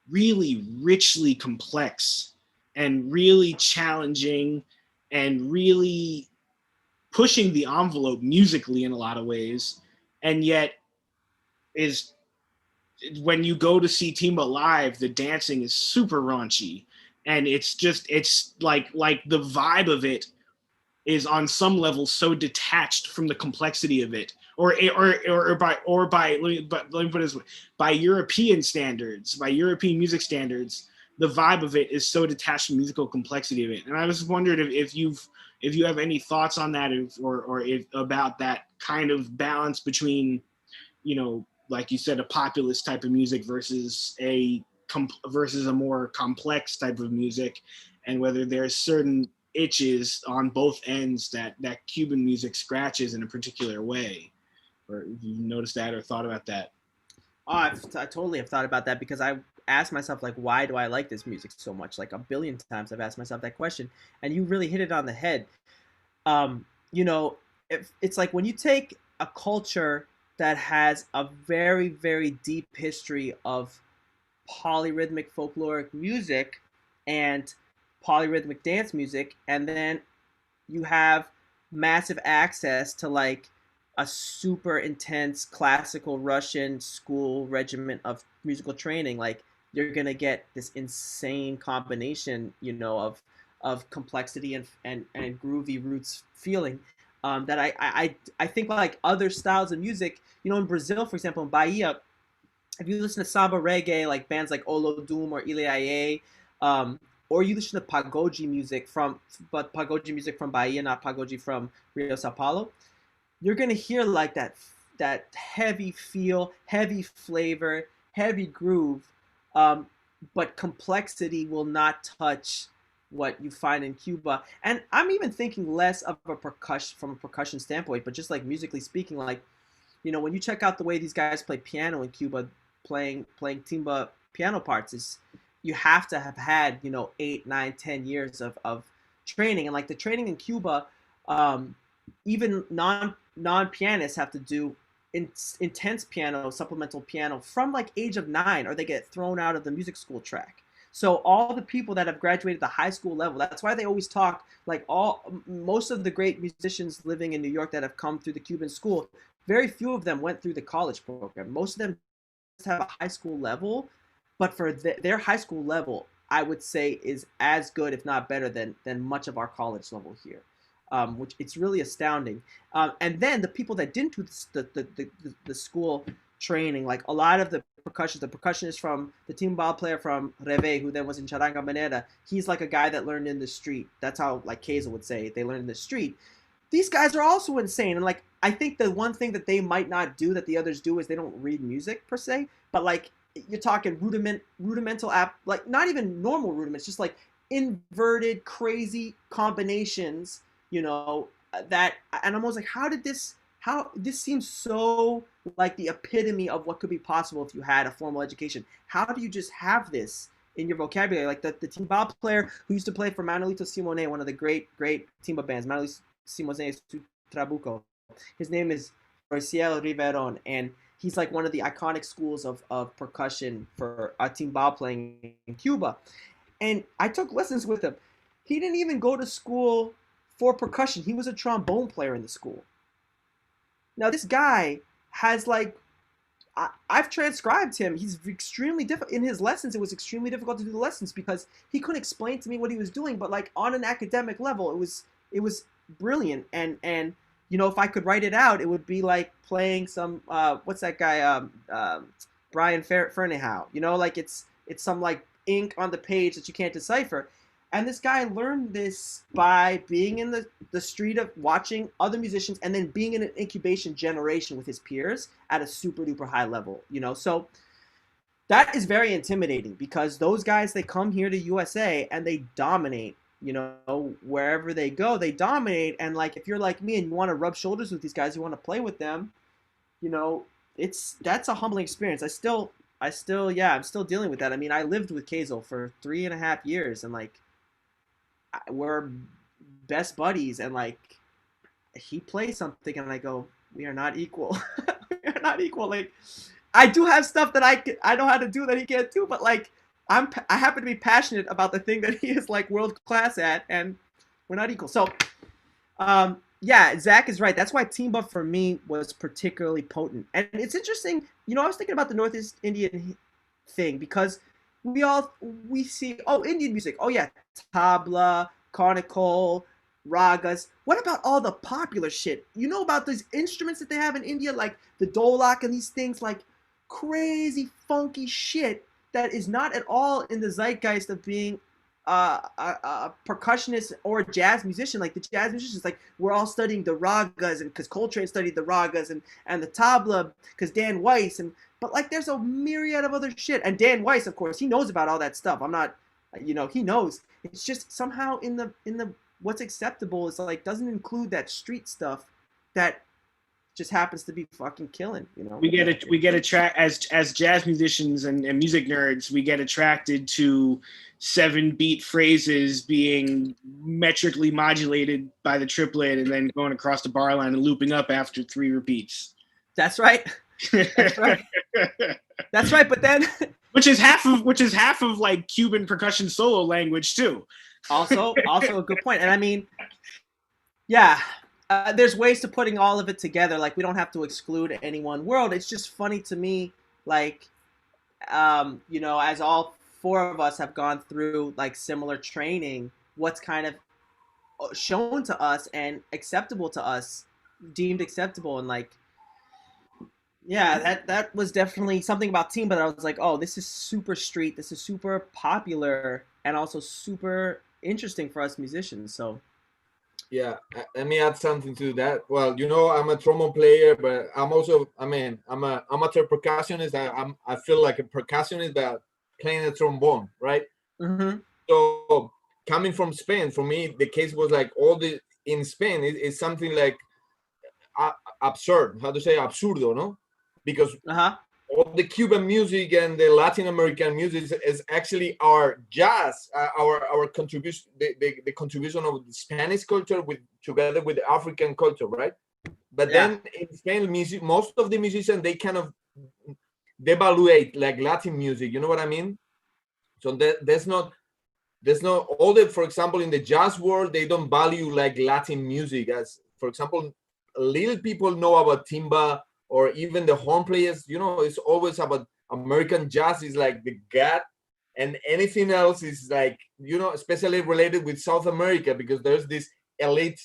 really richly complex and really challenging and really pushing the envelope musically in a lot of ways, and yet is, when you go to see Timba live, the dancing is super raunchy, and it's like the vibe of it is on some level so detached from the complexity of it, or by let me put it this way, by European standards, by European music standards, the vibe of it is so detached from musical complexity of it. And I was wondering if you have any thoughts on that, or about that kind of balance between, like you said, a populist type of music versus a more complex type of music, and whether there's certain itches on both ends that Cuban music scratches in a particular way, or if you noticed that or thought about that. Oh, I totally have thought about that, because I asked myself, like, why do I like this music so much? Like a billion times I've asked myself that question, and you really hit it on the head. It's like when you take a culture that has a very, very deep history of polyrhythmic folkloric music and polyrhythmic dance music, and then you have massive access to like a super intense classical Russian school regiment of musical training, like you're gonna get this insane combination, of complexity and groovy roots feeling, that I think like other styles of music, in Brazil, for example, in Bahia, if you listen to samba reggae, like bands like Olodum or Ilhaie, or you listen to pagode music from Bahia, not pagode from Rio, Sao Paulo, you're gonna hear like that heavy feel, heavy flavor, heavy groove, but complexity will not touch what you find in Cuba. And I'm even thinking less of a percussion from a percussion standpoint, but just like musically speaking, like, when you check out the way these guys play piano in Cuba, playing timba piano parts, is you have to have had 8, 9, 10 years of training. And like the training in Cuba, even non pianists have to do intense piano, supplemental piano from like age of 9, or they get thrown out of the music school track. So all the people that have graduated the high school level, that's why they always talk like most of the great musicians living in New York that have come through the Cuban school, very few of them went through the college program. Most of them just have a high school level, but for their high school level, I would say is as good, if not better than much of our college level here, which it's really astounding. And then the people that didn't do the school training, like a lot of the percussionist from the timbal player from Reve, who then was in Charanga Manera, he's like a guy that learned in the street. That's how like Keza would say it. They learned in the street. These guys are also insane. And like, I think the one thing that they might not do that the others do is they don't read music per se, but like you're talking rudimental like not even normal rudiments, just like inverted, crazy combinations, that, and I'm always like, how this seems so like the epitome of what could be possible if you had a formal education. How do you just have this in your vocabulary? Like the timbal player who used to play for Manolito Simone, one of the great timba bands, Manolito Simone Trabuco. His name is Roiciel Riveron, and he's like one of the iconic schools of percussion for timbal playing in Cuba. And I took lessons with him. He didn't even go to school for percussion. He was a trombone player in the school. Now this guy has like, I've transcribed him. He's extremely difficult in his lessons. It was extremely difficult to do the lessons because he couldn't explain to me what he was doing. But like on an academic level, it was brilliant. And you know, if I could write it out, it would be like playing some what's that guy Brian Ferneyhough, you know, like it's some like ink on the page that you can't decipher. And this guy learned this by being in the street of watching other musicians and then being in an incubation generation with his peers at a super duper high level, you know. So that is very intimidating because those guys, they come here to USA and they dominate, you know, wherever they go, they dominate. And like, if you're like me and you want to rub shoulders with these guys, you want to play with them, you know, that's a humbling experience. I'm still dealing with that. I mean, I lived with Kazel for 3.5 years and like, we're best buddies, and like he plays something and I go, we are not equal. We are not equal. Like, I do have stuff that I know how to do that he can't do, but like I happen to be passionate about the thing that he is like world class at, and we're not equal. So yeah, Zach is right. That's why Timba for me was particularly potent. And it's interesting, you know, I was thinking about the Northeast Indian thing because we see, oh, Indian music. Oh yeah, tabla, carnival, ragas. What about all the popular shit? You know about these instruments that they have in India, like the dholak and these things, like crazy funky shit that is not at all in the zeitgeist of being a percussionist or a jazz musician. Like the jazz musicians, like we're all studying the ragas, and because Coltrane studied the ragas, and the tabla because Dan Weiss, but like there's a myriad of other shit. And Dan Weiss, of course, he knows about all that stuff. I'm not, you know, he knows. It's just somehow in the what's acceptable is like doesn't include that street stuff that just happens to be fucking killing, you know. We get attracted as jazz musicians and music nerds, we get attracted to 7-beat phrases being metrically modulated by the triplet and then going across the bar line and looping up after 3 repeats. That's right. That's right. That's right. But then which is half of like Cuban percussion solo language too. Also a good point. And I mean, yeah, there's ways to putting all of it together. Like we don't have to exclude any one world. It's just funny to me, like, you know, as all 4 of us have gone through like similar training, what's kind of shown to us and acceptable to us, deemed acceptable, and like, yeah, that was definitely something about Timba that I was like, oh, this is super street, this is super popular, and also super interesting for us musicians. So yeah, let me add something to that. Well, you know, I'm a trombone player, but I'm also, I mean, I'm a amateur percussionist. I feel like a percussionist that playing a trombone, right? Mm-hmm. So coming from Spain, for me, the case was like in Spain is something like absurd. How to say absurdo, no? Because all the Cuban music and the Latin American music is actually our jazz, our contribution, the contribution of the Spanish culture together with the African culture, right? But then in Spain, music, most of the musicians, they kind of devaluate like Latin music. You know what I mean? So there's not all the, for example, in the jazz world, they don't value like Latin music as, for example, little people know about timba, or even the horn players, you know, it's always about American jazz is like the god, and anything else is like, you know, especially related with South America, because there's this elite,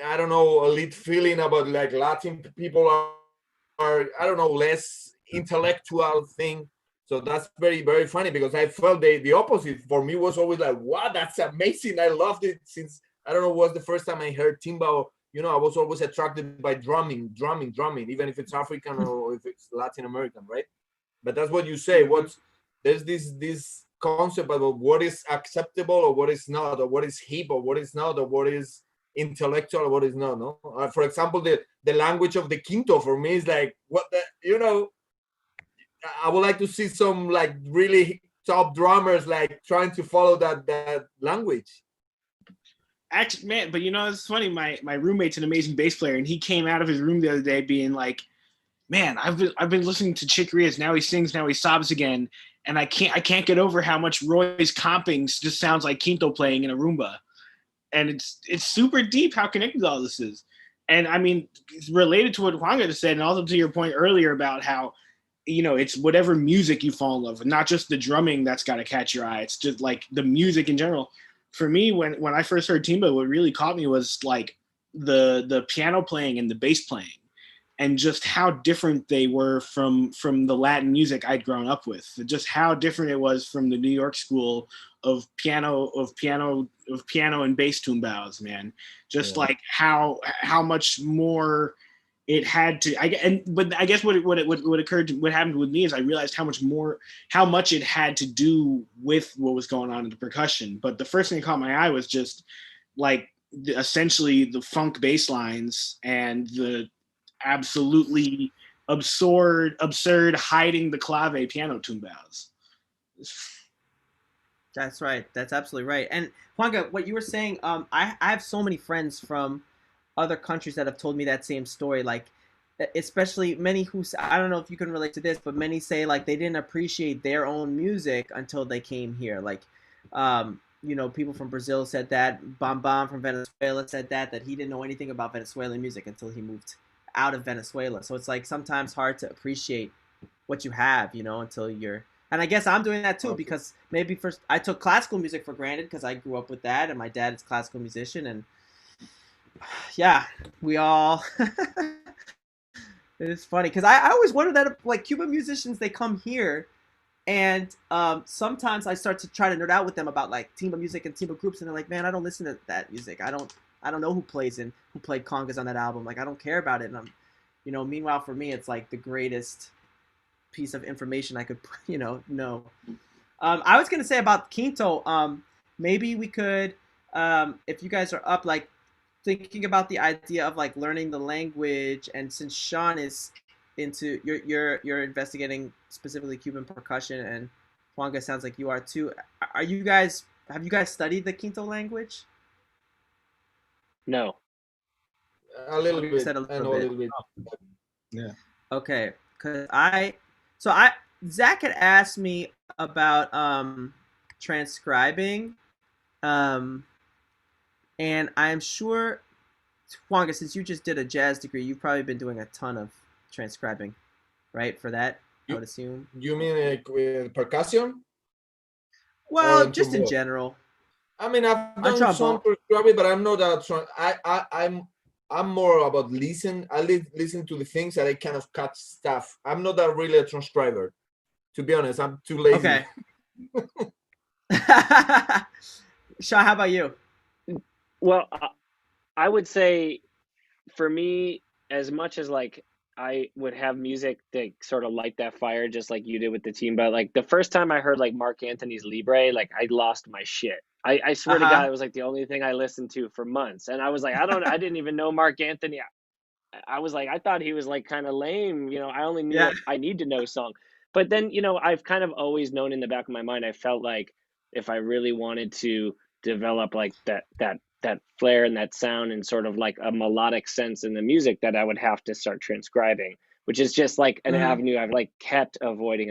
I don't know, elite feeling about like Latin people are I don't know, less intellectual thing. So that's very, very funny, because I felt the opposite. For me was always like, wow, that's amazing. I loved it since, I don't know, was the first time I heard timba. You know, I was always attracted by drumming, even if it's African or if it's Latin American, right? But that's what you say. There's this concept about what is acceptable or what is not, or what is hip or what is not, or what is intellectual or what is not. No, for example, the language of the quinto for me is like, what the, you know, I would like to see some like really top drummers like trying to follow that language. Actually, man, but you know, it's funny. My roommate's an amazing bass player, and he came out of his room the other day being like, "Man, I've been listening to Chick Corea's Now He Sings, Now He Sobs Again, and I can't get over how much Roy's comping just sounds like quinto playing in a Roomba, and it's super deep how connected all this is." And I mean, it's related to what Juanga just said, and also to your point earlier about how, you know, it's whatever music you fall in love with, not just the drumming that's got to catch your eye. It's just like the music in general. For me, when I first heard timba, what really caught me was like the piano playing and the bass playing, and just how different they were from the Latin music I'd grown up with. Just how different it was from the New York school of piano and bass tumbaos, man. Just like how much more it had to. But I guess what happened with me is I realized how much it had to do with what was going on in the percussion. But the first thing that caught my eye was just like essentially the funk bass lines and the absolutely absurd hiding the clave piano tumbaos. That's right. That's absolutely right. And Juanga, what you were saying, I have so many friends from other countries that have told me that same story. Like, especially many who, I don't know if you can relate to this, but many say like they didn't appreciate their own music until they came here. Like, you know, people from Brazil said that. Bam Bam from Venezuela said that he didn't know anything about Venezuelan music until he moved out of Venezuela. So it's like sometimes hard to appreciate what you have, you know, until you're. And I guess I'm doing that too, because maybe first I took classical music for granted because I grew up with that, and my dad is a classical musician, and yeah, we all. It's funny because I always wonder that like Cuban musicians, they come here, and sometimes I start to try to nerd out with them about like timba music and timba groups, and they're like, man, I don't listen to that music. I don't know who played congas on that album. Like, I don't care about it. And I'm, you know, meanwhile for me, it's like the greatest piece of information I could, you know. I was going to say about Quinto, maybe we could, if you guys are up, like thinking about the idea of like learning the language. And since Sean is into, you're investigating specifically Cuban percussion, and Juanga sounds like you are too. Have you guys studied the Quinto language? No. A little bit. I know a little bit. Yeah. Okay. Cause Zach had asked me about transcribing, and I'm sure, Juanga, since you just did a jazz degree, you've probably been doing a ton of transcribing, right? For that, I would assume. You mean with percussion? Well, just in general. I mean, I've done some transcribing, but I'm not that. I'm more about listen. I listen to the things that I kind of cut stuff. I'm not that really a transcriber. To be honest, I'm too lazy. Okay. Shah, how about you? Well, I would say for me, as much as like I would have music that sort of light that fire, just like you did with the team, but like the first time I heard like Marc Anthony's Libre, like I lost my shit. I swear to God, it was like the only thing I listened to for months. And I was like, I didn't even know Marc Anthony. I was like, I thought he was like kind of lame. You know, I only knew I Need to Know song. But then, you know, I've kind of always known in the back of my mind, I felt like if I really wanted to develop like that flair and that sound and sort of like a melodic sense in the music, that I would have to start transcribing, which is just like an avenue I've like kept avoiding.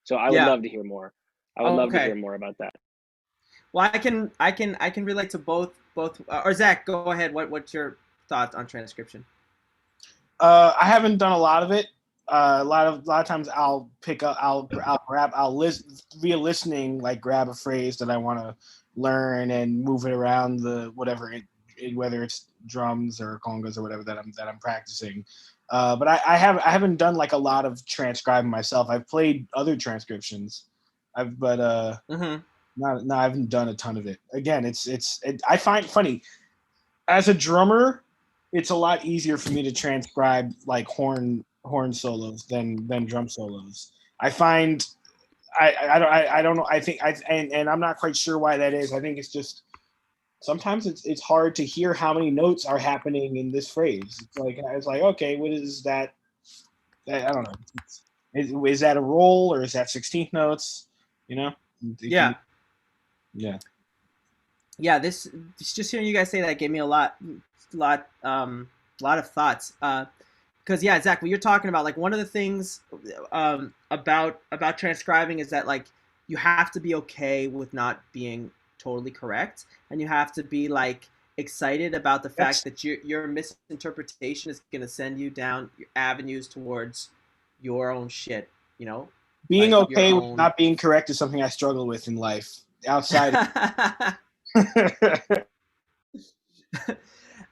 So I would love to hear more. I would love to hear more about that. Well, I can relate to both. Or Zach, go ahead. What's your thoughts on transcription? I haven't done a lot of it. A lot of times I'll pick up, I'll via listening, like grab a phrase that I want to learn and move it around the whatever whether it's drums or congas or whatever that I'm practicing. But I haven't done like a lot of transcribing myself. I've played other transcriptions. No, I haven't done a ton of it. Again, I find it funny as a drummer, it's a lot easier for me to transcribe like horn solos than drum solos. I find I don't know. I think and I'm not quite sure why that is. I think it's just sometimes it's hard to hear how many notes are happening in this phrase. It's like okay, what is that? I don't know. Is that a roll or is that 16th notes? You know? Yeah. This just hearing you guys say that gave me a lot of thoughts. Because Zach, what you're talking about, like one of the things about transcribing is that like you have to be okay with not being totally correct, and you have to be like excited about the fact that your misinterpretation is going to send you down avenues towards your own shit. You know, being like okay with not being correct is something I struggle with in life. Outside.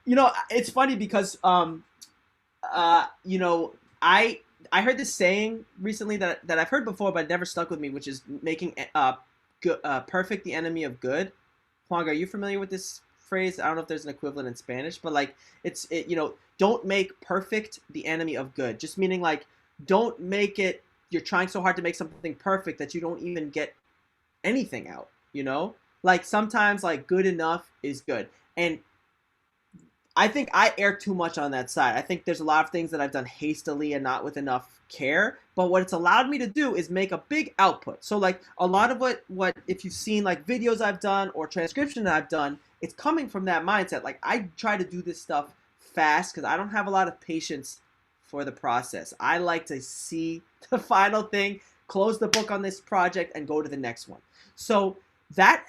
You know, it's funny because you know, I heard this saying recently that I've heard before, but it never stuck with me, which is making perfect the enemy of good. Huang, are you familiar with this phrase? I don't know if there's an equivalent in Spanish, but like you know, don't make perfect the enemy of good. Just meaning like, don't make it, you're trying so hard to make something perfect that you don't even get anything out, you know? Like sometimes like good enough is good. And I think I err too much on that side. I think there's a lot of things that I've done hastily and not with enough care. But what it's allowed me to do is make a big output. So like a lot of what if you've seen like videos I've done or transcription that I've done, it's coming from that mindset. Like I try to do this stuff fast because I don't have a lot of patience for the process. I like to see the final thing, close the book on this project, and go to the next one. So that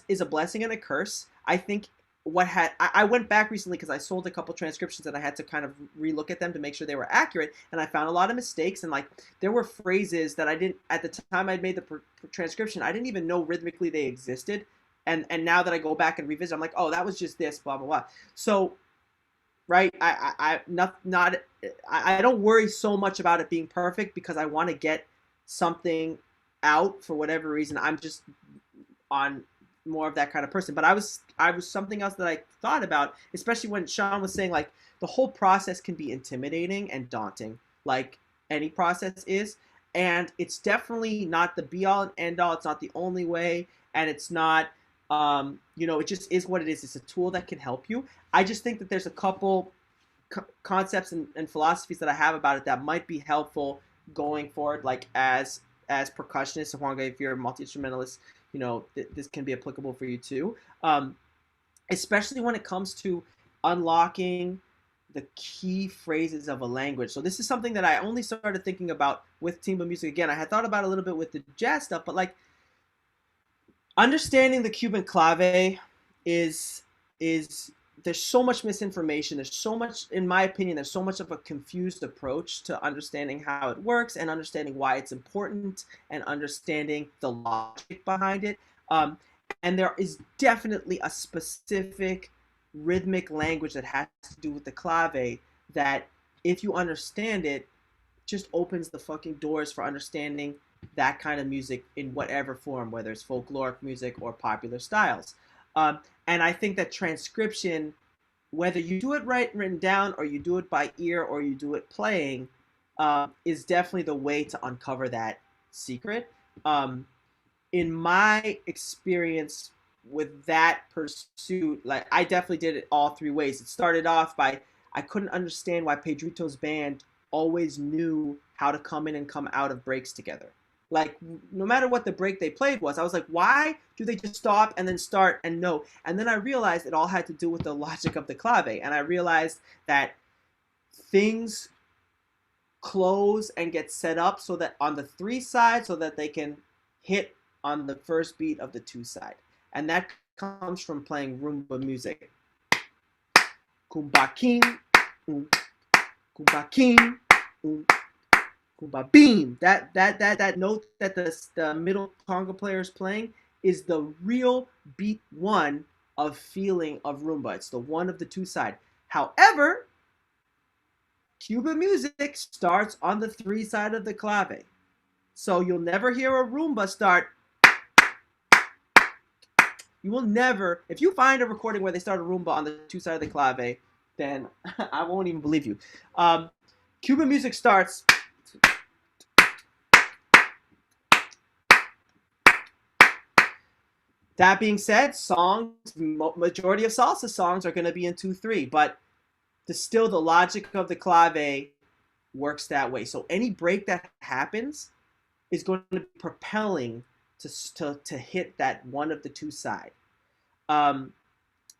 is a blessing and a curse. I think I went back recently because I sold a couple transcriptions and I had to kind of relook at them to make sure they were accurate, and I found a lot of mistakes, and like there were phrases that I didn't, at the time I made the transcription, I didn't even know rhythmically they existed, and now that I go back and revisit, I'm like, oh, that was just this, blah blah blah. So right, I don't worry so much about it being perfect because I want to get something out for whatever reason. I'm just on more of that kind of person. But I was something else that I thought about, especially when Sean was saying like the whole process can be intimidating and daunting, like any process is, and it's definitely not the be all and end all. It's not the only way, and it's not you know, it just is what it is. It's a tool that can help you. I just think that there's a couple concepts and philosophies that I have about it that might be helpful going forward, like as percussionists. Huanga, if you're a multi-instrumentalist, you know, this can be applicable for you too, especially when it comes to unlocking the key phrases of a language. So this is something that I only started thinking about with Tiempo Music. Again, I had thought about it a little bit with the jazz stuff, but like understanding the Cuban clave is there's so much misinformation. There's so much, in my opinion, there's so much of a confused approach to understanding how it works and understanding why it's important and understanding the logic behind it. And there is definitely a specific rhythmic language that has to do with the clave that, if you understand it, just opens the fucking doors for understanding that kind of music in whatever form, whether it's folkloric music or popular styles. And I think that transcription, whether you do it written down or you do it by ear or you do it playing, is definitely the way to uncover that secret. In my experience with that pursuit, like I definitely did it all three ways. It started off by, I couldn't understand why Pedrito's band always knew how to come in and come out of breaks together. Like no matter what the break they played was, I was like, why do they just stop and then start and no? And then I realized it all had to do with the logic of the clave. And I realized that things close and get set up so that on the three side, so that they can hit on the first beat of the two side. And that comes from playing rumba music. Kumba king, kumba king, kumba beam. That note that the middle conga player is playing is the real beat one of feeling of rumba. It's the one of the two side. However, Cuban music starts on the three side of the clave. So you'll never hear a rumba start. You will never, if you find a recording where they start a rumba on the two side of the clave, then I won't even believe you. Cuban music starts. That being said, songs, majority of salsa songs are going to be in 2/3, but still the logic of the clave works that way. So any break that happens is going to be propelling to hit that one of the two side. And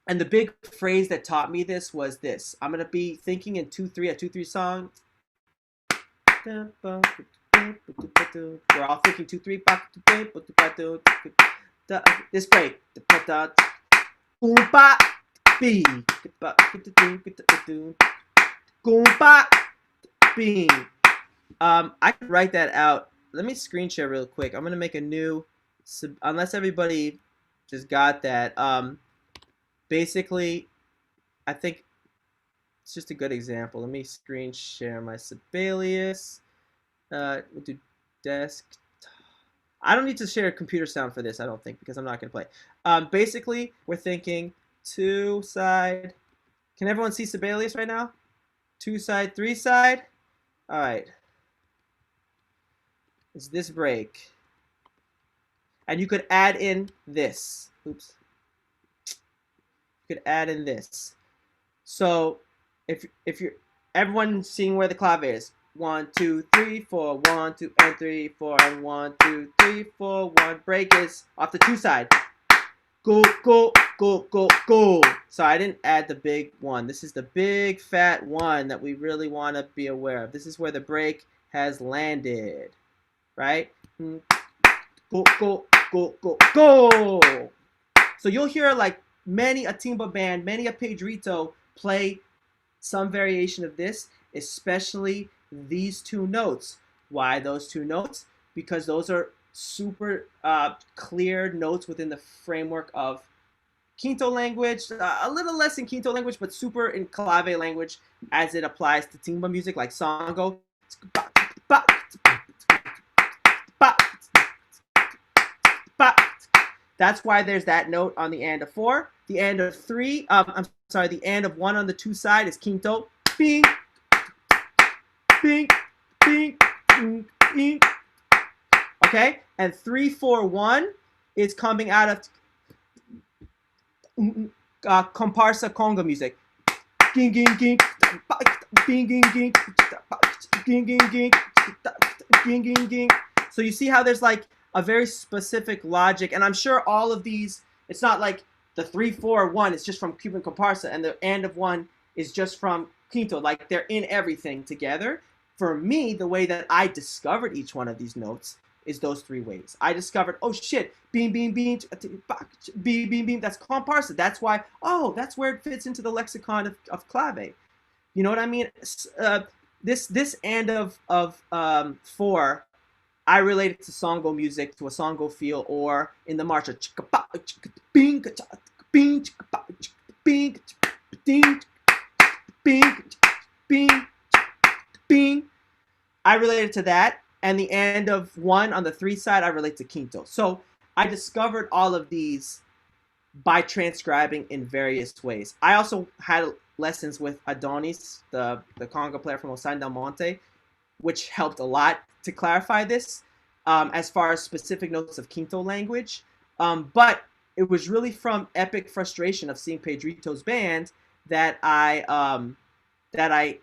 the big phrase that taught me this was this. I'm going to be thinking in 2/3, a 2/3 song. We're all thinking 2/3. This break. Goomba B. Goomba B. I can write that out. Let me screen share real quick. I'm gonna make a new, unless everybody just got that. Basically, I think it's just a good example. Let me screen share my Sibelius. We'll do desk. I don't need to share a computer sound for this, I don't think, because I'm not going to play. Basically, we're thinking 2 side. Can everyone see Sibelius right now? 2 side, 3 side. All right. It's this break. And you could add in this. Oops. You could add in this. So if you're everyone seeing where the clave is. 1, 2, 3, 4, 1, 2, and 3, 4, and 1, 2, 3, 4, 1. Break is off the 2 side. Go, go, go, go, go. So I didn't add the big one. This is the big fat one that we really want to be aware of. This is where the break has landed, right? Go, go, go, go, go. So you'll hear like many a timba band, many a Pedrito play some variation of this, especially these 2 notes. Why those 2 notes? Because those are super clear notes within the framework of Quinto language, a little less in Quinto language, but super in clave language as it applies to timba music like songo. That's why there's that note on the end of 4. The end of 3, I'm sorry, the end of 1 on the 2 side is quinto. Bing, bing, bing, bing, bing. Okay, and 3, 4, 1 is coming out of comparsa conga music. Ging, ging, ging, ging, ging, ging, ging, ging, ging, ging, ging, ging. So you see how there's like a very specific logic, and I'm sure all of these, it's not like the 3, 4, 1 is just from Cuban comparsa and the end of 1 is just from quinto. Like they're in everything together. For me, the way that I discovered each one of these notes is those 3 ways. I discovered, oh shit, beam, beam, beam, beam, beam, beam. That's comparsa. That's why, oh, that's where it fits into the lexicon of clave. You know what I mean? This end of 4, I relate it to songo music, to a songo feel, or in the march, bing, bing, bing, bing, bing, bing, bing. I related to that. And the end of 1 on the 3 side, I relate to quinto. So I discovered all of these by transcribing in various ways. I also had lessons with Adonis, the conga player from Osan del Monte, which helped a lot to clarify this as far as specific notes of quinto language. But it was really from epic frustration of seeing Pedrito's band that I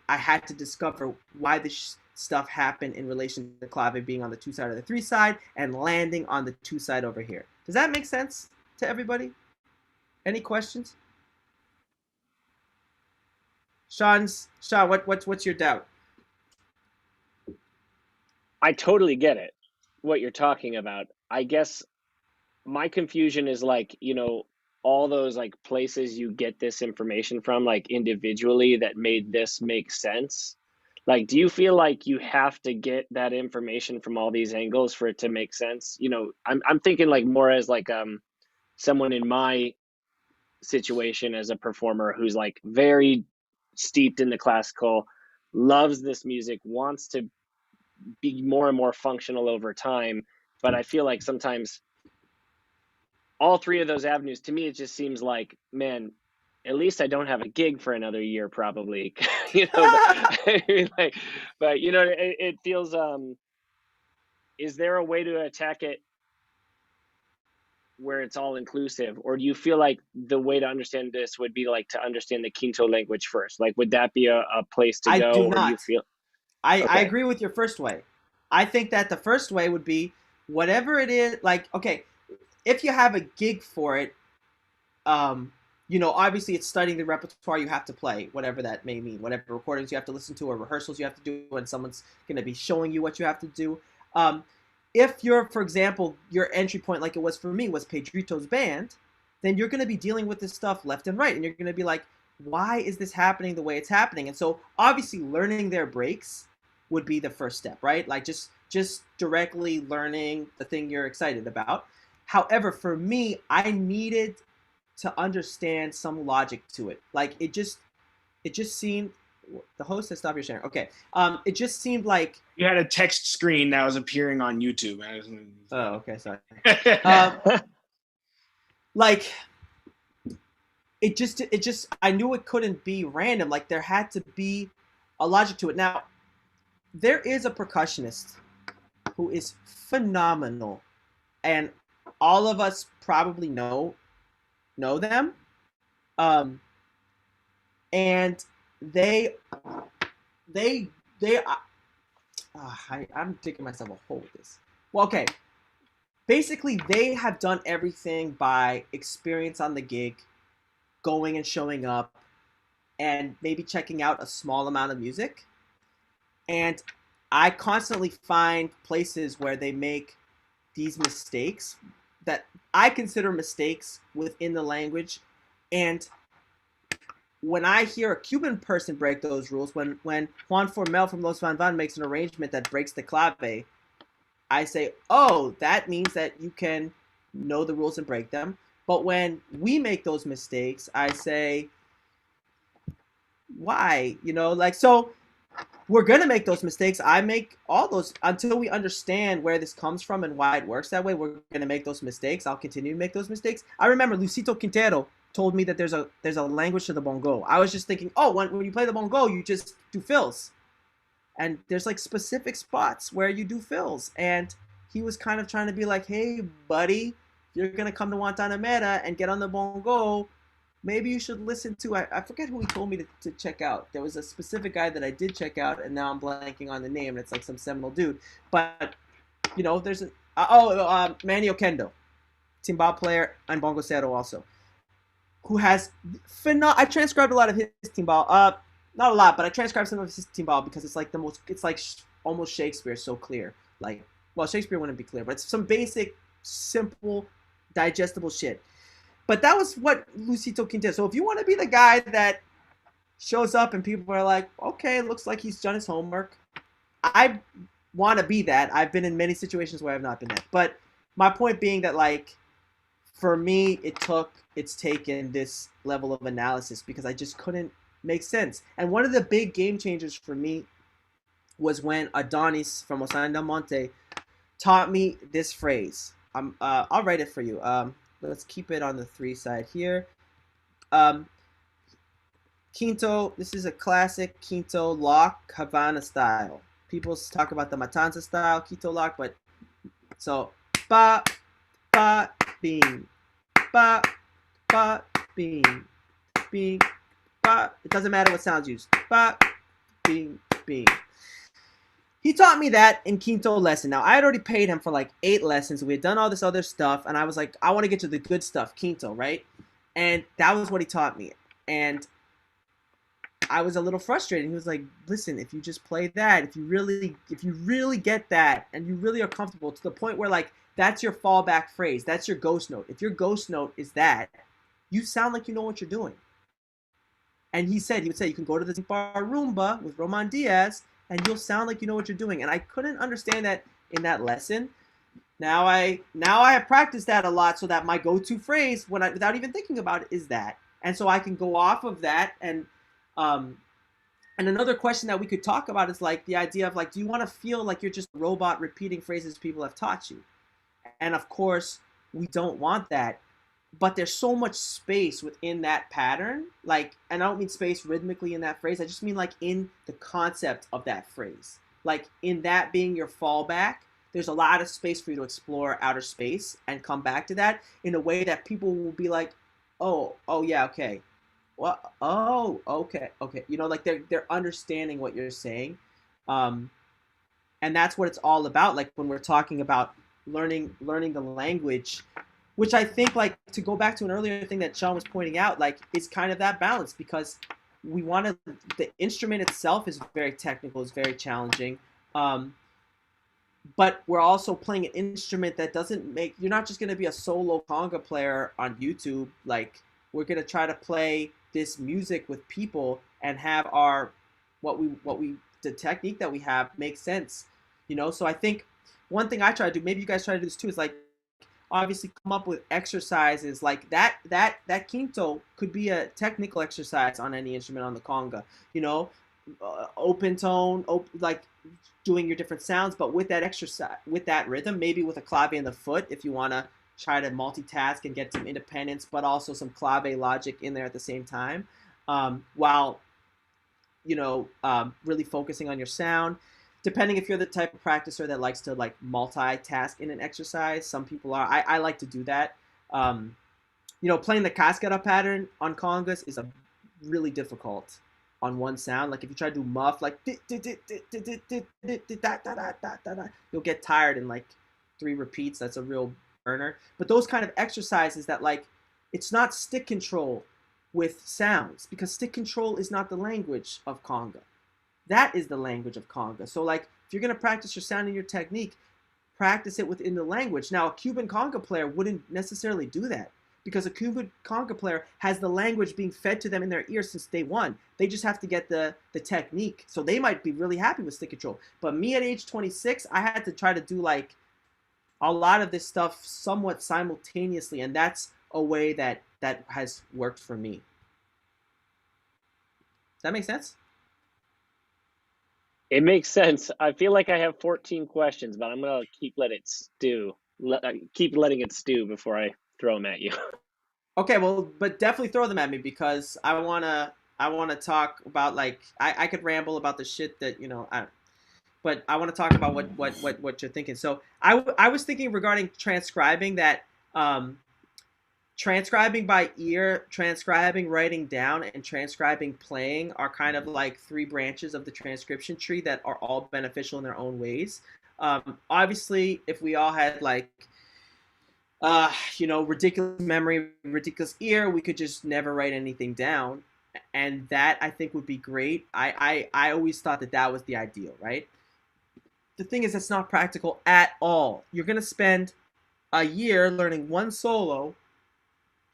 had to discover why this stuff happened in relation to clave being on the 2 side or the 3 side and landing on the 2 side over here. Does that make sense to everybody? Any questions? Sean, what's your doubt? I totally get it, what you're talking about. I guess my confusion is like, you know, all those like places you get this information from, like individually, that made this make sense. Like, do you feel like you have to get that information from all these angles for it to make sense? You know, I'm thinking like more as like someone in my situation as a performer who's like very steeped in the classical, loves this music, wants to be more and more functional over time. But I feel like sometimes all 3 of those avenues, to me, it just seems like, man, at least I don't have a gig for another year, probably. You know, I mean, like, but you know, it feels. Is there a way to attack it where it's all inclusive, or do you feel like the way to understand this would be like to understand the Quinto language first? Like, would that be a place to go? I do or not. do you feel? I agree with your first way. I think that the first way would be whatever it is. Like, okay, if you have a gig for it, you know, obviously it's studying the repertoire you have to play, whatever that may mean, whatever recordings you have to listen to or rehearsals you have to do, and someone's going to be showing you what you have to do. If you're, for example, your entry point, like it was for me, was Pedrito's band, then you're going to be dealing with this stuff left and right, and you're going to be like, why is this happening the way it's happening? And so obviously learning their breaks would be the first step, right? Like just directly learning the thing you're excited about. However, for me, I needed to understand some logic to it. Like it just, it just seemed, the host has stopped your sharing. Okay. It just seemed like you had a text screen that was appearing on YouTube. Oh, okay, sorry. Like it just I knew it couldn't be random. Like there had to be a logic to it. Now, there is a percussionist who is phenomenal, and all of us probably know them. And I'm digging myself a hole with this. Well, okay. Basically, they have done everything by experience on the gig, going and showing up, and maybe checking out a small amount of music. And I constantly find places where they make these mistakes that I consider mistakes within the language. And when I hear a Cuban person break those rules, when Juan Formel from Los Van Van makes an arrangement that breaks the clave, I say, oh, that means that you can know the rules and break them. But when we make those mistakes, I say, why? You know, like, so we're going to make those mistakes. I make all those until we understand where this comes from and why it works that way. We're going to make those mistakes. I'll continue to make those mistakes. I remember Lucito Quintero told me that there's a language to the bongo. I was just thinking, oh, when you play the bongo, you just do fills. And there's like specific spots where you do fills. And he was kind of trying to be like, hey, buddy, you're going to come to Guantanamera and get on the bongo. Maybe you should listen to, I forget who he told me to check out. There was a specific guy that I did check out, and now I'm blanking on the name, and it's like some seminal dude. But, you know, there's Manny Oquendo, timbal player and bongocero also, who has I transcribed a lot of his timbal. Not a lot, but I transcribed some of his timbal because it's like almost Shakespeare, so clear. Like, well, Shakespeare wouldn't be clear, but it's some basic, simple, digestible shit. But that was what Lucito Quintero. So if you want to be the guy that shows up and people are like, okay, looks like he's done his homework, I want to be that. I've been in many situations where I've not been that. But my point being that, like, for me, it's taken this level of analysis because I just couldn't make sense. And one of the big game changers for me was when Adonis from Osana del Monte taught me this phrase. I'll write it for you. Let's keep it on the 3 side here. Quinto, this is a classic Quinto lock, Havana style. People talk about the Matanza style, Quinto lock, but so ba, ba, bing, ba, ba, bing, bing, ba. It doesn't matter what sounds used. Ba, bing, bing. He taught me that in Quinto lesson. Now, I had already paid him for like 8 lessons. We had done all this other stuff, and I was like, I want to get to the good stuff, Quinto, right? And that was what he taught me. And I was a little frustrated. He was like, listen, if you just play that, if you really get that, and you really are comfortable to the point where, like, that's your fallback phrase, that's your ghost note. If your ghost note is that, you sound like you know what you're doing. And he would say, you can go to the bar rumba with Roman Diaz, and you'll sound like you know what you're doing. And I couldn't understand that in that lesson. Now I have practiced that a lot, so that my go-to phrase, without even thinking about it, is that. And so I can go off of that. And another question that we could talk about is like the idea of like, do you want to feel like you're just a robot repeating phrases people have taught you? And of course, we don't want that. But there's so much space within that pattern, like, and I don't mean space rhythmically in that phrase. I just mean like in the concept of that phrase, like in that being your fallback. There's a lot of space for you to explore outer space and come back to that in a way that people will be like, oh yeah, okay, well, oh, okay, you know, like they're understanding what you're saying, and that's what it's all about. Like when we're talking about learning the language. Which I think, like, to go back to an earlier thing that Sean was pointing out, like, is kind of that balance, because the instrument itself is very technical, is very challenging, but we're also playing an instrument that you're not just going to be a solo conga player on YouTube. Like, we're going to try to play this music with people and have the technique that we have make sense, you know? So I think one thing I try to do, maybe you guys try to do this too, is like, obviously come up with exercises like that quinto could be a technical exercise on any instrument on the conga, you know, open tone, like doing your different sounds, but with that exercise, with that rhythm, maybe with a clave in the foot, if you want to try to multitask and get some independence, but also some clave logic in there at the same time, while, you know, really focusing on your sound. Depending if you're the type of practicer that likes to like multitask in an exercise, some people are. I like to do that. You know, playing the cascada pattern on congas is a really difficult on one sound. Like if you try to do muff, like you'll get tired in like 3 repeats. That's a real burner. But those kind of exercises that like, it's not stick control with sounds, because stick control is not the language of conga. That is the language of conga. So like, if you're gonna practice your sound and your technique, practice it within the language. Now, a Cuban conga player wouldn't necessarily do that, because a Cuban conga player has the language being fed to them in their ear since day one. They just have to get the technique. So they might be really happy with stick control. But me at age 26, I had to try to do like a lot of this stuff somewhat simultaneously, and that's a way that has worked for me. Does that make sense? It makes sense. I feel like I have 14 questions, but I'm gonna keep letting it stew. Keep letting it stew before I throw them at you. Okay, well, but definitely throw them at me, because I wanna talk about, like, I could ramble about the shit that, you know, but I want to talk about what you're thinking. So I was thinking regarding transcribing that. Transcribing by ear, transcribing writing down, and transcribing playing are kind of like 3 branches of the transcription tree that are all beneficial in their own ways. Obviously, if we all had like, you know, ridiculous memory, ridiculous ear, we could just never write anything down. And that, I think, would be great. I always thought that was the ideal, right? The thing is, that's not practical at all. You're going to spend a year learning one solo,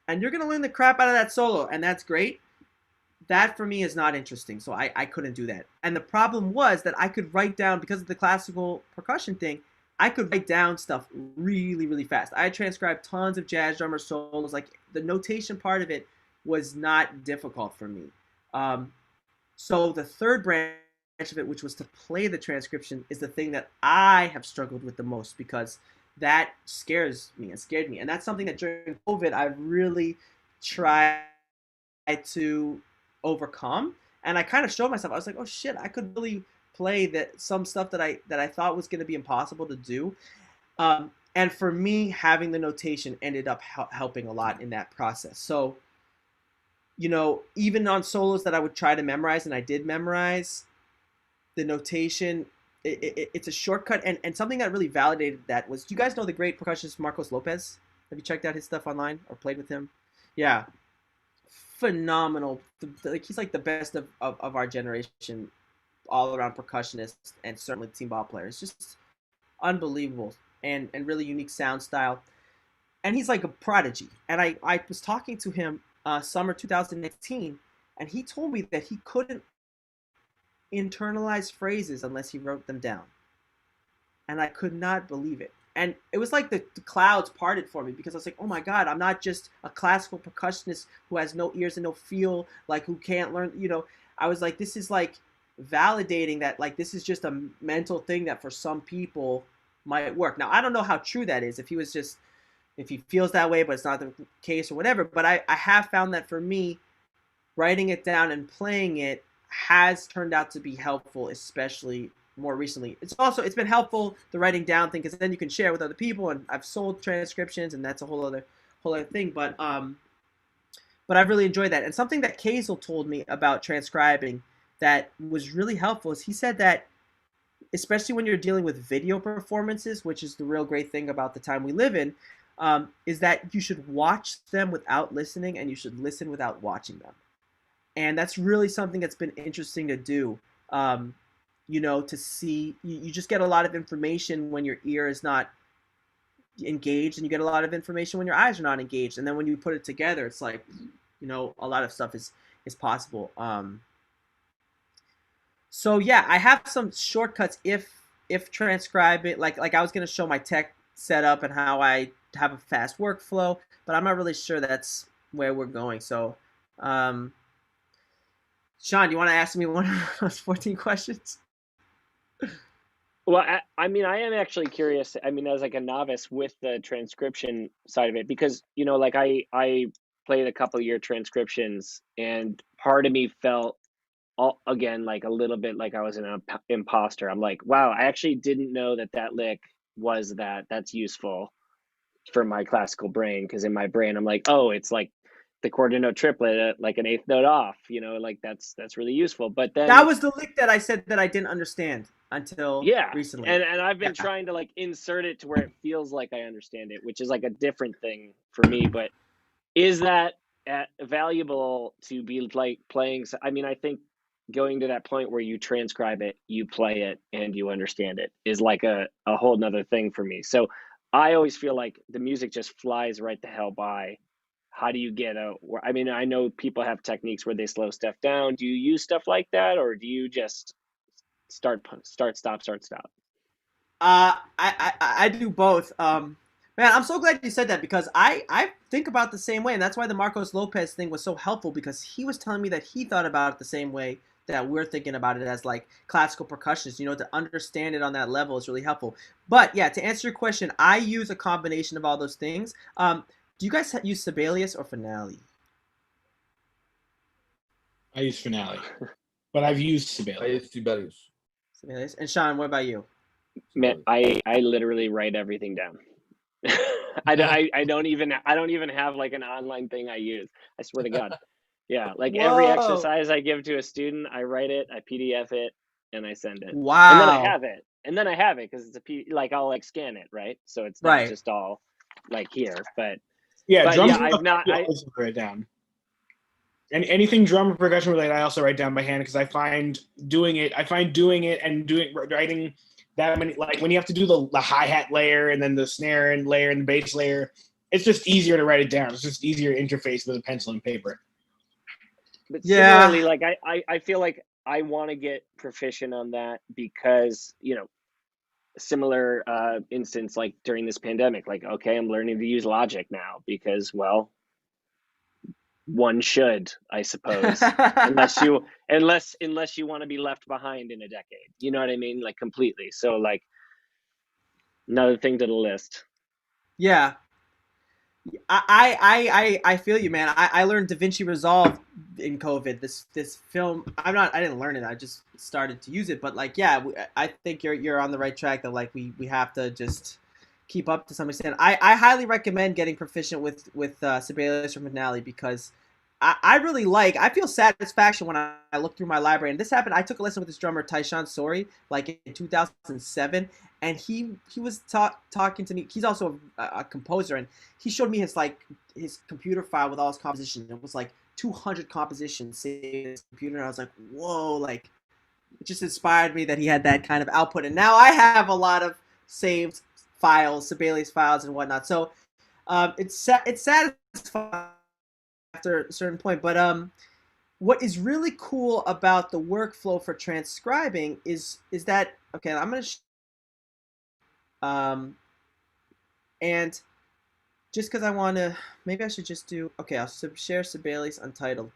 and you're going to learn the crap out of that solo, and that's great. That, for me, is not interesting, so I couldn't do that. And the problem was that I could write down, because of the classical percussion thing, I could write down stuff really, really fast. I transcribed tons of jazz drummer solos. Like, the notation part of it was not difficult for me. So the third branch of it, which was to play the transcription, is the thing that I have struggled with the most, because that scares me and scared me. And that's something that during COVID, I've really tried to overcome. And I kind of showed myself, I was like, oh shit, I could really play some stuff that I thought was going to be impossible to do. And for me, having the notation ended up helping a lot in that process. So, you know, even on solos that I would try to memorize, and I did memorize, the notation, it's a shortcut. And something that really validated that was, do you guys know the great percussionist Marcos Lopez? Have you checked out his stuff online or played with him? Yeah. Phenomenal. Like, he's like the best of our generation, all around percussionist, and certainly timbal players. Just unbelievable and really unique sound style. And he's like a prodigy. And I was talking to him summer 2019, and he told me that he couldn't internalize phrases unless he wrote them down. And I could not believe it. And it was like the clouds parted for me, because I was like, oh my God, I'm not just a classical percussionist who has no ears and no feel, like, who can't learn, you know. I was like, this is like validating that, like, this is just a mental thing that for some people might work. Now, I don't know how true that is, if he feels that way, but it's not the case or whatever. But I have found that for me, writing it down and playing it has turned out to be helpful, especially more recently. It's been helpful, the writing down thing, because then you can share with other people, and I've sold transcriptions, and that's a whole other thing. But I've really enjoyed that. And something that Kazel told me about transcribing that was really helpful is, he said that, especially when you're dealing with video performances, which is the real great thing about the time we live in, is that you should watch them without listening, and you should listen without watching them. And that's really something that's been interesting to do, you know, to see. You just get a lot of information when your ear is not engaged, and you get a lot of information when your eyes are not engaged. And then when you put it together, it's like, you know, a lot of stuff is possible. So yeah, I have some shortcuts if transcribing, like I was going to show my tech set up and how I have a fast workflow, but I'm not really sure that's where we're going. So, Sean, do you want to ask me one of those 14 questions? Well, I mean, I am actually curious. I mean, as like a novice with the transcription side of it, because, you know, like I played a couple of year transcriptions, and part of me felt again, like a little bit like I was an imposter. I'm like, wow, I actually didn't know that lick was that's useful for my classical brain. Because in my brain, I'm like, oh, it's like the quarter note triplet, like an eighth note off, you know, like that's really useful. But then that was the lick that I said that I didn't understand until recently. And I've been trying to like insert it to where it feels like I understand it, which is like a different thing for me. But is that valuable to be like playing? I mean, I think going to that point where you transcribe it, you play it, and you understand it is like a whole nother thing for me. So I always feel like the music just flies right the hell by. How do you get I mean, I know people have techniques where they slow stuff down. Do you use stuff like that, or do you just start, stop, start, stop? I do both. Man, I'm so glad you said that, because I think about the same way, and that's why the Marcos Lopez thing was so helpful, because he was telling me that he thought about it the same way that we're thinking about it as like classical percussionists. You know, to understand it on that level is really helpful. But yeah, to answer your question, I use a combination of all those things. Do you guys use Sibelius or Finale? I use Finale, but I've used Sibelius. I use Sibelius. And Sean, what about you? Man, I literally write everything down. I don't even have like an online thing I use. I swear to God. Yeah, like every exercise I give to a student, I write it, I PDF it, and I send it. Wow. And then I have it because it's like I'll like scan it, right? So it's not just all like here, but drums. Yeah, I write down. And anything drum or percussion related, I also write down by hand, because I find doing it writing that many, like when you have to do the hi-hat layer and then the snare and layer and the bass layer, it's just easier to write it down. It's just easier to interface with a pencil and paper. But similarly, like I feel like I want to get proficient on that, because, you know, similar instance, like during this pandemic, like, okay, I'm learning to use Logic now because, well, one should, I suppose, unless you want to be left behind in a decade, you know what I mean? Like completely. So like another thing to the list. Yeah. I feel you, man. I learned DaVinci Resolve in COVID. This film, I didn't learn it. I just started to use it. But like, yeah, I think you're on the right track. That like we have to just keep up to some extent. I highly recommend getting proficient with Sibelius or Finale, because I feel satisfaction when I look through my library. And this happened. I took a lesson with this drummer Taishan Sori like in 2007. And he was talking to me. He's also a composer, and he showed me his computer file with all his compositions. It was like 200 compositions saved in his computer, and I was like, whoa! Like, it just inspired me that he had that kind of output. And now I have a lot of saved files, Sibelius files, and whatnot. So it's satisfying after a certain point. But what is really cool about the workflow for transcribing is that, okay, I'm gonna. And just because I want to, maybe I should just do, okay, I'll share Sibelius Untitled.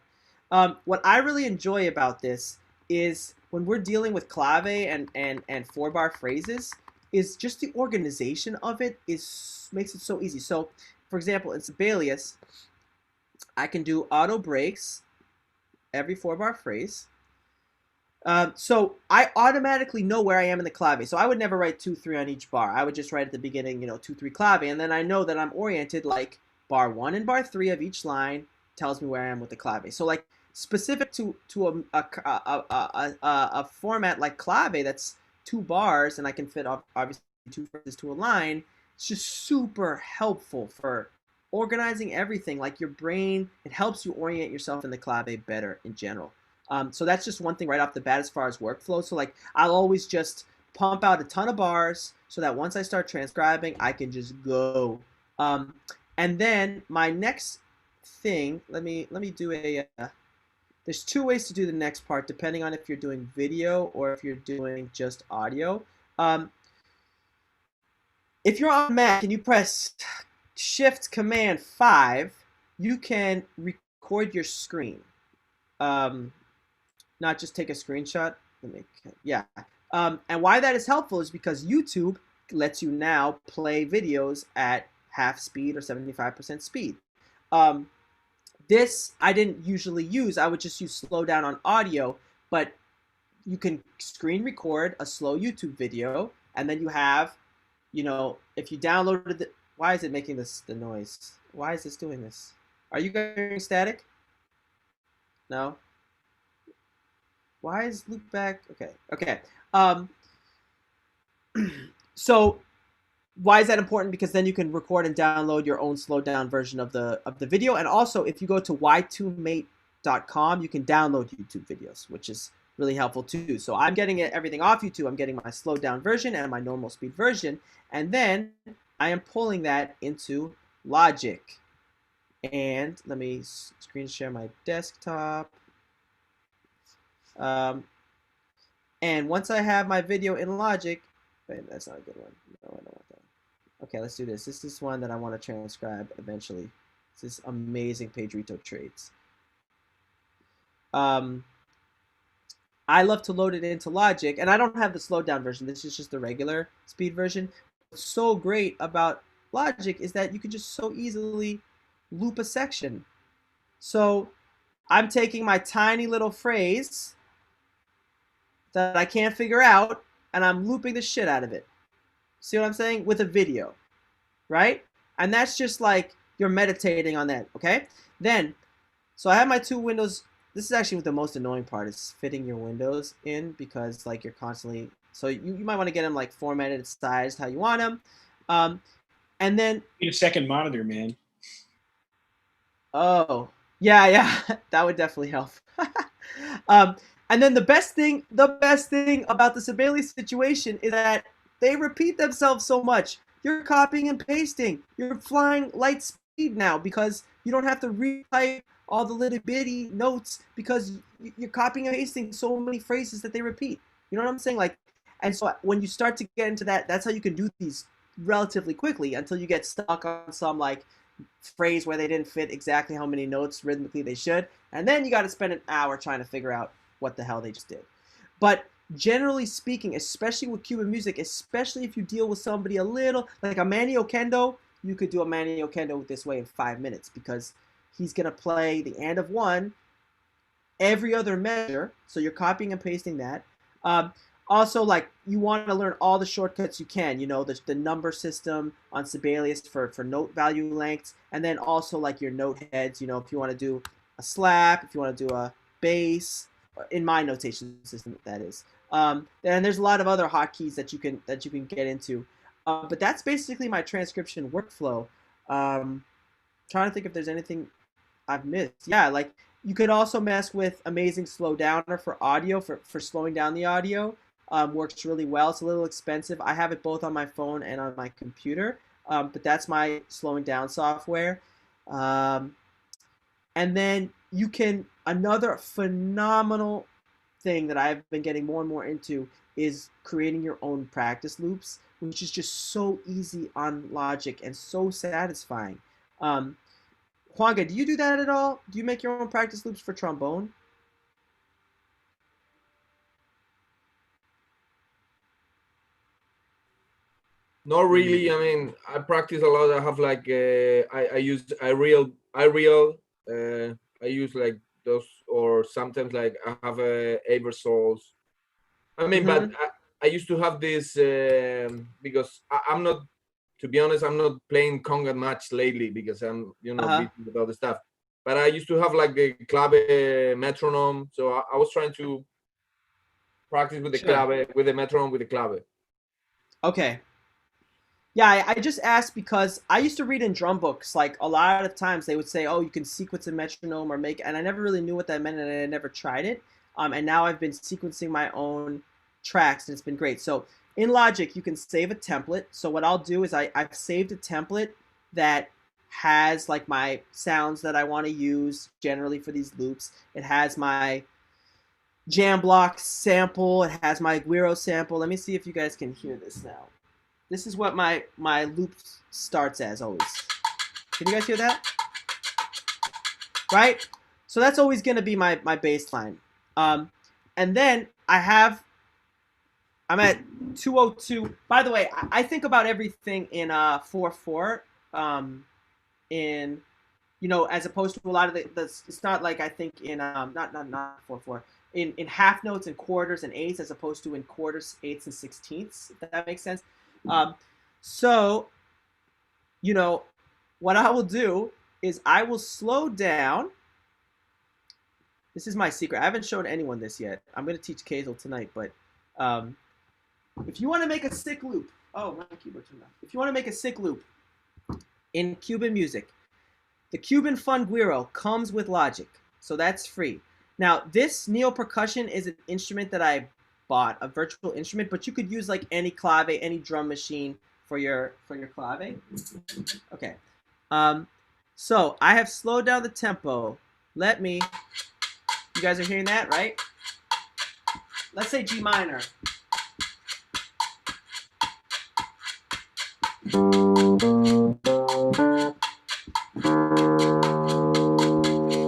What I really enjoy about this is when we're dealing with clave and 4-bar phrases, is just the organization of it makes it so easy. So, for example, in Sibelius, I can do auto breaks every 4-bar phrase. So I automatically know where I am in the clave. So I would never write 2-3 on each bar. I would just write at the beginning, 2-3 clave, and then I know that I'm oriented like bar 1 and bar 3 of each line tells me where I am with the clave. So like specific to a format like clave that's 2 bars, and I can fit obviously 2 phrases to a line. It's just super helpful for organizing everything. Like your brain, it helps you orient yourself in the clave better in general. So that's just one thing right off the bat as far as workflow. So like I'll always just pump out a ton of bars so that once I start transcribing, I can just go. And then my next thing, let me do there's 2 ways to do the next part depending on if you're doing video or if you're doing just audio. if you're on Mac and you press Shift Command 5, you can record your screen. Not just take a screenshot. Yeah. And why that is helpful is because YouTube lets you now play videos at half speed or 75% speed. This I didn't usually use. I would just use slow down on audio, but you can screen record a slow YouTube video, and then you have, if you downloaded the, why is it making the noise? Why is this doing this? Are you guys hearing static? No? Why is loopback? Okay. So why is that important? Because then you can record and download your own slowed down version of the video. And also, if you go to y2mate.com, you can download YouTube videos, which is really helpful too. So I'm getting everything off YouTube. I'm getting my slowed down version and my normal speed version. And then I am pulling that into Logic. And let me screen share my desktop. And once I have my video in Logic, wait, that's not a good one. No, I don't want that. Okay, let's do this. This is one that I want to transcribe eventually. This is amazing Pedrito traits. I love to load it into Logic, and I don't have the slowed down version. This is just the regular speed version. What's so great about Logic is that you can just so easily loop a section. So I'm taking my tiny little phrase that I can't figure out, and I'm looping the shit out of it. See what I'm saying? With a video, right? And that's just like you're meditating on that, okay? Then, so I have my two windows. This is actually the most annoying part, is fitting your windows in, because like you're constantly, so you might want to get them like formatted, sized how you want them. And then need a second monitor, man. Oh, yeah, that would definitely help. And then the best thing about the Sibelius situation is that they repeat themselves so much. You're copying and pasting. You're flying light speed now because you don't have to retype all the little bitty notes because you're copying and pasting so many phrases that they repeat. You know what I'm saying? Like, and so when you start to get into that, that's how you can do these relatively quickly until you get stuck on some like phrase where they didn't fit exactly how many notes rhythmically they should, and then you got to spend an hour trying to figure out what the hell they just did. But generally speaking, especially with Cuban music, especially if you deal with somebody a little like a Manny Oquendo, you could do a Manny Oquendo this way in 5 minutes because he's gonna play the end of one every other measure, so you're copying and pasting that. Also, like, you want to learn all the shortcuts you can, the number system on Sibelius for note value lengths, and then also like your note heads, if you want to do a slap, if you want to do a bass, in my notation system, that is. And there's a lot of other hotkeys that you can get into. But that's basically my transcription workflow. Trying to think if there's anything I've missed. Yeah, like you could also mess with Amazing Slow Downer for audio, for slowing down the audio. Works really well. It's a little expensive. I have it both on my phone and on my computer, but that's my slowing down software. And then you can, another phenomenal thing that I've been getting more and more into is creating your own practice loops, which is just so easy on Logic and so satisfying. Juanga, do you do that at all? Do you make your own practice loops for trombone? Not really. I mean, I practice a lot. I have like I use I use like those, or sometimes like I have Aversols. I mean, but I used to have this because I'm not, to be honest, I'm not playing conga much lately because I'm busy with other stuff. But I used to have like the clave metronome, so I was trying to practice with the clave, with the metronome, with the clave. Okay. Yeah, I just asked because I used to read in drum books, like a lot of times they would say, oh, you can sequence a metronome or make, and I never really knew what that meant and I never tried it. And now I've been sequencing my own tracks and it's been great. So in Logic, you can save a template. So what I'll do is I've saved a template that has like my sounds that I want to use generally for these loops. It has my jam block sample. It has my Guiro sample. Let me see if you guys can hear this now. this is what my loop starts as always. Can you guys hear that? Right? So that's always going to be my bass line. And then I'm at 202. By the way, I think about everything in 4/4. In, you know, as opposed to a lot of the it's not like I think in not 4/4. In half notes and quarters and eighths, as opposed to in quarters, eighths, and sixteenths, if that makes sense. So, you know, what I will do is I will slow down. This is my secret. I haven't shown anyone this yet. I'm going to teach Kazel tonight, but if you want to make a sick loop, my keyboard turned off. If you want to make a sick loop in Cuban music, the Cuban Funguero comes with Logic, so that's free. Now, this neo-percussion is an instrument that I bought, a virtual instrument, but you could use like any clave, any drum machine for your clave. Okay. So I have slowed down the tempo. You guys are hearing that, right? Let's say G minor.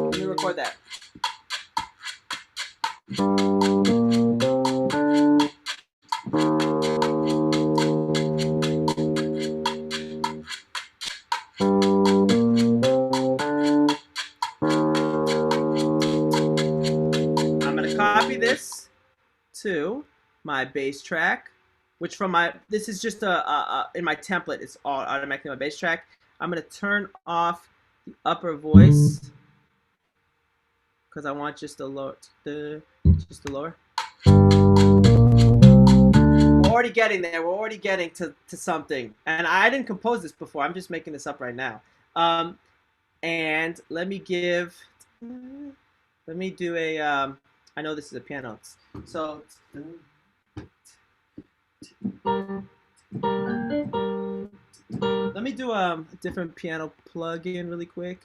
Let me record that. Copy this to my bass track, which this is just in my template, it's all automatically my bass track. I'm going to turn off the upper voice because I want just the lower. We're already getting there. We're already getting to something. And I didn't compose this before. I'm just making this up right now. And let me do a I know this is a piano. So let me do a different piano plug-in really quick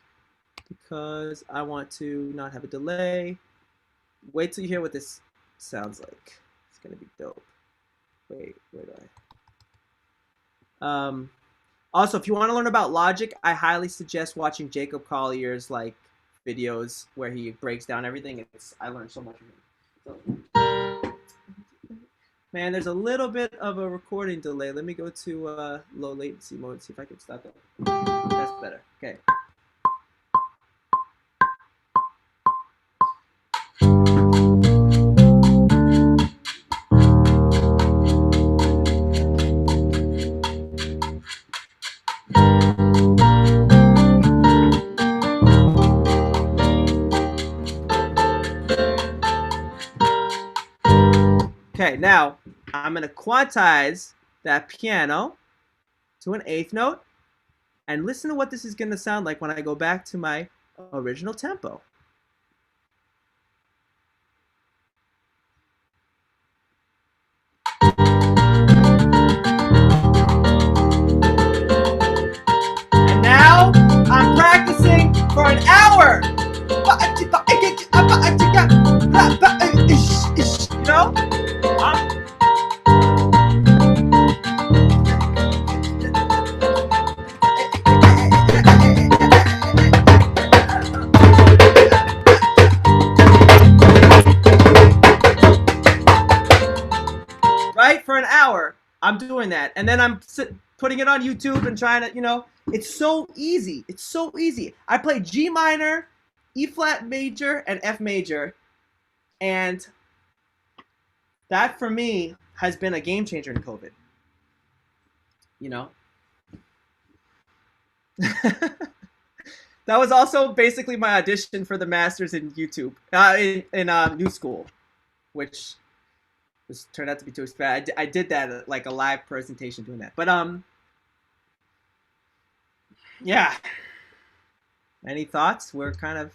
because I want to not have a delay. Wait till you hear what this sounds like. It's gonna be dope. Wait, where do I? Also, if you want to learn about Logic, I highly suggest watching Jacob Collier's videos where he breaks down everything. I learned so much from him. So, man, there's a little bit of a recording delay. Let me go to low latency mode, see if I can stop that. That's better. Okay. Okay, now I'm going to quantize that piano to an eighth note and listen to what this is going to sound like when I go back to my original tempo. And now I'm practicing for an hour. You know? Right? For an hour, I'm doing that. And then I'm putting it on YouTube and trying to, you know, it's so easy. It's so easy. I play G minor, E flat major, and F major. And that for me has been a game changer in COVID. You know? That was also basically my audition for the masters in YouTube, in New School, which turned out to be too expensive. I did that like a live presentation doing that. But yeah. Any thoughts? We're kind of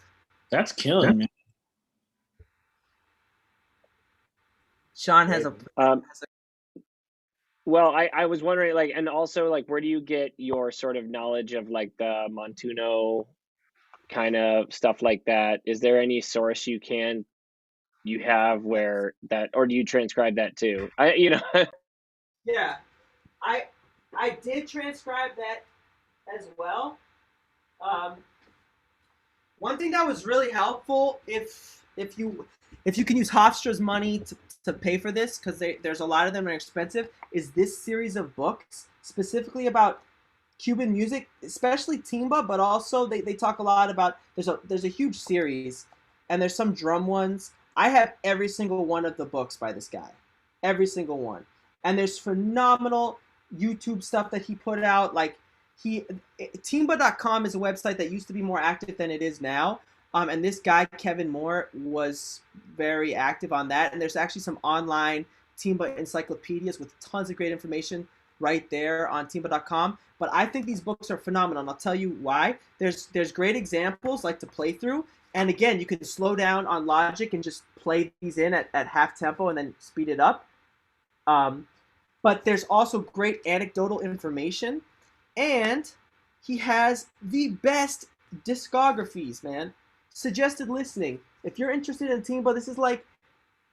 that's killing me. Sean has a well, I was wondering, like, and also, like, where do you get your sort of knowledge of, like, the Montuno kind of stuff like that? Is there any source you have where that, or do you transcribe that too? Yeah, I did transcribe that as well. One thing that was really helpful, if you can use Hofstra's money to pay for this, because there's a lot of them that are expensive, is this series of books specifically about Cuban music, especially timba, but also they talk a lot about, there's a huge series, and there's some drum ones. I have every single one of the books by this guy, every single one, and there's phenomenal YouTube stuff that he put out. Like timba.com is a website that used to be more active than it is now. And this guy, Kevin Moore, was very active on that. And there's actually some online timba encyclopedias with tons of great information right there on timba.com. But I think these books are phenomenal, and I'll tell you why. There's great examples like to play through. And again, you can slow down on Logic and just play these in at half tempo and then speed it up. But there's also great anecdotal information. And he has the best discographies, man. Suggested listening. If you're interested in timba, this is like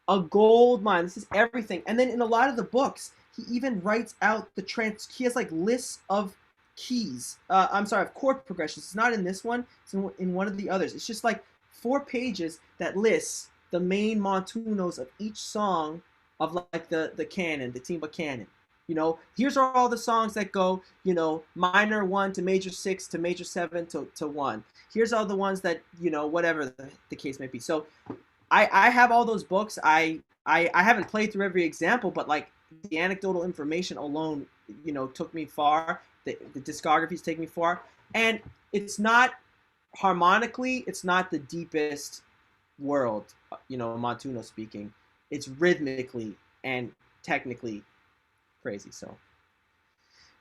a gold mine. This is everything. And then in a lot of the books, he even writes out he has like lists of keys. Of chord progressions. It's not in this one. It's in one of the others. It's just like 4 pages that lists the main montunos of each song of like the canon, the timba canon. You know, here's all the songs that go, you know, minor 1 to major 6 to major 7 to 1. Here's all the ones that, you know, whatever the case may be. So I have all those books. I haven't played through every example, but like the anecdotal information alone, you know, took me far. The discographies take me far. And it's not harmonically, it's not the deepest world, you know, montuno speaking. It's rhythmically and technically crazy. So,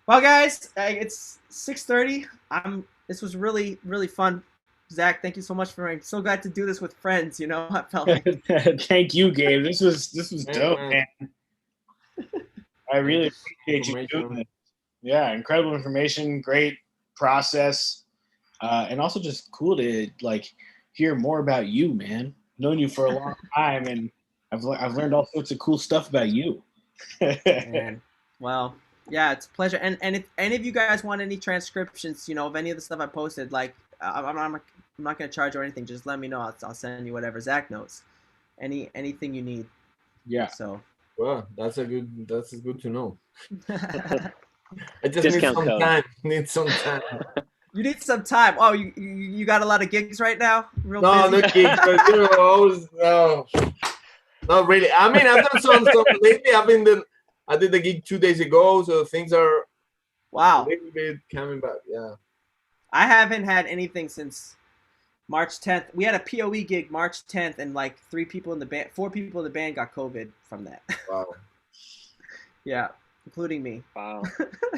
well, guys, it's 6:30. This was really, really fun. Zach, thank you so much I'm so glad to do this with friends. You know, I felt like. Thank you, Gabe. This was dope, man. I really appreciate you doing this. Yeah, incredible information, great process, and also just cool to like hear more about you, man. I've known you for a long time, and I've learned all sorts of cool stuff about you. Man. Well, yeah, it's a pleasure. And if any of you guys want any transcriptions, you know, of any of the stuff I posted, like I'm not gonna charge or anything. Just let me know. I'll send you whatever Zach knows. Anything you need. Yeah. So. Well, that's good to know. I just Discount need some code. time. Need some time. You need some time. Oh, you got a lot of gigs right now? No, not gigs, but you know, no, not really. I mean, I've done some stuff lately. I did the gig 2 days ago, so things are a little bit coming back. Yeah. I haven't had anything since March 10th. We had a POE gig March 10th, and like 4 people in the band got COVID from that. Wow. Yeah, including me. Wow.